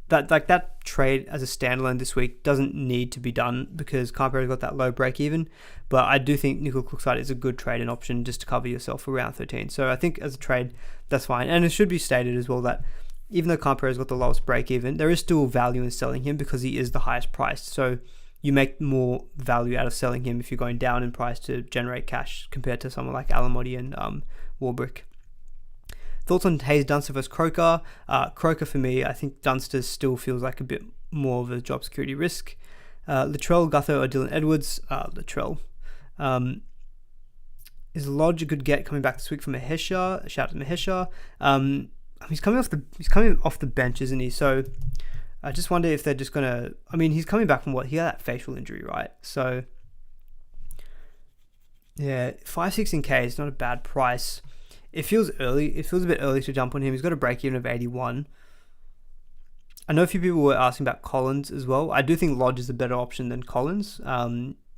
that. Like that trade as a standalone this week doesn't need to be done because Campera's got that low break even. But I do think Nickel Klookside is a good trade and option just to cover yourself for round 13. So I think as a trade, that's fine. And it should be stated as well that even though Campera's got the lowest break even, there is still value in selling him because he is the highest priced. So you make more value out of selling him if you're going down in price to generate cash compared to someone like Alamotti and Warbrick. Thoughts on Hayes Dunster versus Croker? Croker for me, I think Dunster still feels like a bit more of a job security risk. Latrell, Gutho or Dylan Edwards? Latrell. Is Lodge a good get coming back this week from Mahesha? Shout out to Mahesha. He's coming off the bench, isn't he? So I just wonder if they're just going to... I mean, he's coming back from what? He had that facial injury, right? So, yeah, 516k is not a bad price. It feels early. It feels a bit early to jump on him. He's got a break-even of 81. I know a few people were asking about Collins as well. I do think Lodge is a better option than Collins.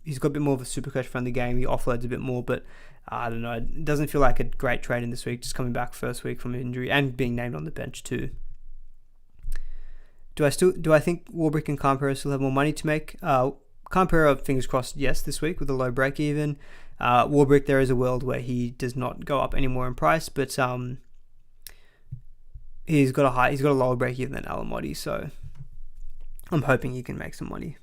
He's got a bit more of a Supercoach-friendly game. He offloads a bit more, but I don't know. It doesn't feel like a great trade in this week, just coming back first week from injury and being named on the bench too. Do I think Warbrick and Campera still have more money to make? Campera, fingers crossed, yes, this week with a low break even. Warbrick, there is a world where he does not go up any more in price, but he's got a lower break even than Alamotti, so I'm hoping he can make some money.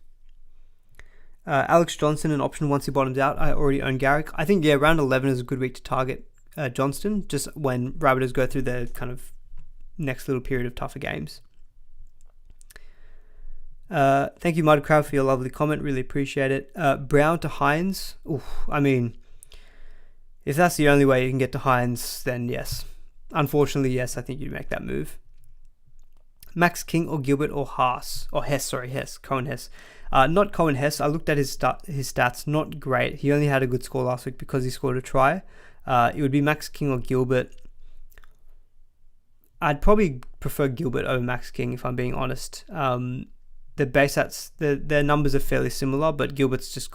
Alex Johnson, an option once he bottoms out. I already own Garrick. I think, yeah, round 11 is a good week to target Johnston, just when Rabbitohs go through their kind of next little period of tougher games. Thank you, Mudcrab, for your lovely comment. Really appreciate it. Brown to Hynes. I mean, if that's the only way you can get to Hynes, then yes. Unfortunately, yes, I think you'd make that move. Max King or Gilbert or Haas. Or Hess, sorry, Hess. Cohen Hess. Not Cohen Hess. I looked at his stats. Not great. He only had a good score last week because he scored a try. It would be Max King or Gilbert. I'd probably prefer Gilbert over Max King if I'm being honest. The base stats, their numbers are fairly similar, but Gilbert's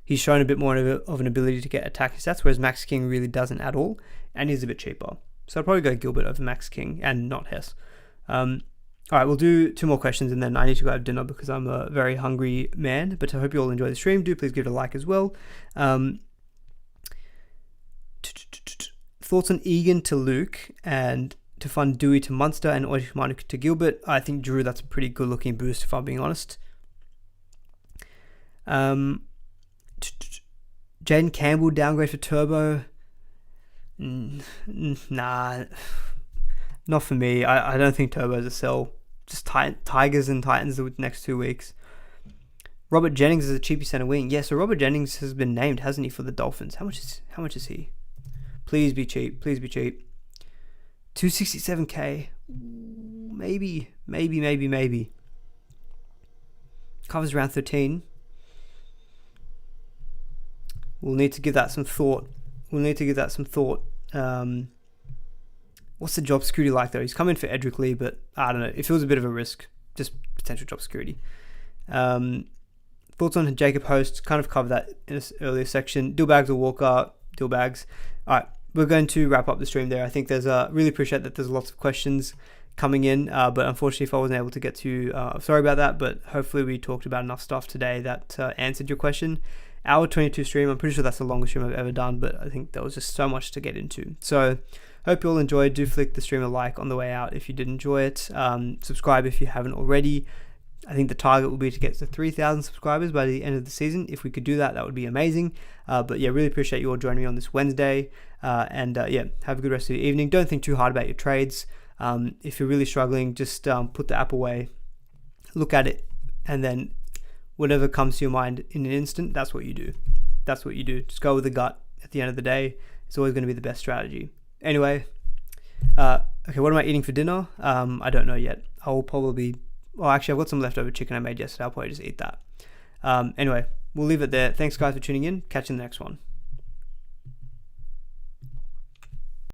he's shown a bit more of an ability to get attacking stats, whereas Max King really doesn't at all, and he's a bit cheaper. So I'd probably go Gilbert over Max King and not Hess. All right, we'll do 2 more questions and then I need to go have dinner because I'm a very hungry man. But I hope you all enjoy the stream. Do please give it a like as well. Thoughts on Egan to Luke and to fund Dewey to Munster and Oishmanu to Gilbert? I think Drew, that's a pretty good looking boost if I'm being honest. Jaden Campbell downgrade for Turbo? Nah, not for me. I don't think Turbo's a sell. Just Tigers and Titans the next 2 weeks. Robert Jennings is a cheapy centre wing. Yeah, so Robert Jennings has been named, hasn't he, for the Dolphins? How much is he? Please be cheap. Please be cheap. 267k. Maybe. Covers round 13. We'll need to give that some thought. What's the job security like though? He's come in for Edric Lee, but I don't know. It feels a bit of a risk. Just potential job security. Thoughts on Jacob Host? Kind of covered that in this earlier section. Dillbags or Walker? Dillbags. All right, we're going to wrap up the stream there. I think there's really appreciate that there's lots of questions coming in, but unfortunately if I wasn't able to get to, sorry about that, but hopefully we talked about enough stuff today that answered your question. Hour 22 stream, I'm pretty sure that's the longest stream I've ever done, but I think there was just so much to get into. So hope you all enjoyed. Do flick the stream a like on the way out if you did enjoy it. Subscribe if you haven't already. I think the target will be to get to 3,000 subscribers by the end of the season. If we could do that, that would be amazing. But yeah, really appreciate you all joining me on this Wednesday. And yeah, have a good rest of the evening. Don't think too hard about your trades. If you're really struggling, just put the app away, look at it, and then whatever comes to your mind in an instant, that's what you do. Just go with the gut. At the end of the day, it's always going to be the best strategy. Anyway, okay, what am I eating for dinner? I don't know yet. Actually, I've got some leftover chicken I made yesterday. I'll probably just eat that. Anyway, we'll leave it there. Thanks guys for tuning in. Catch you in the next one.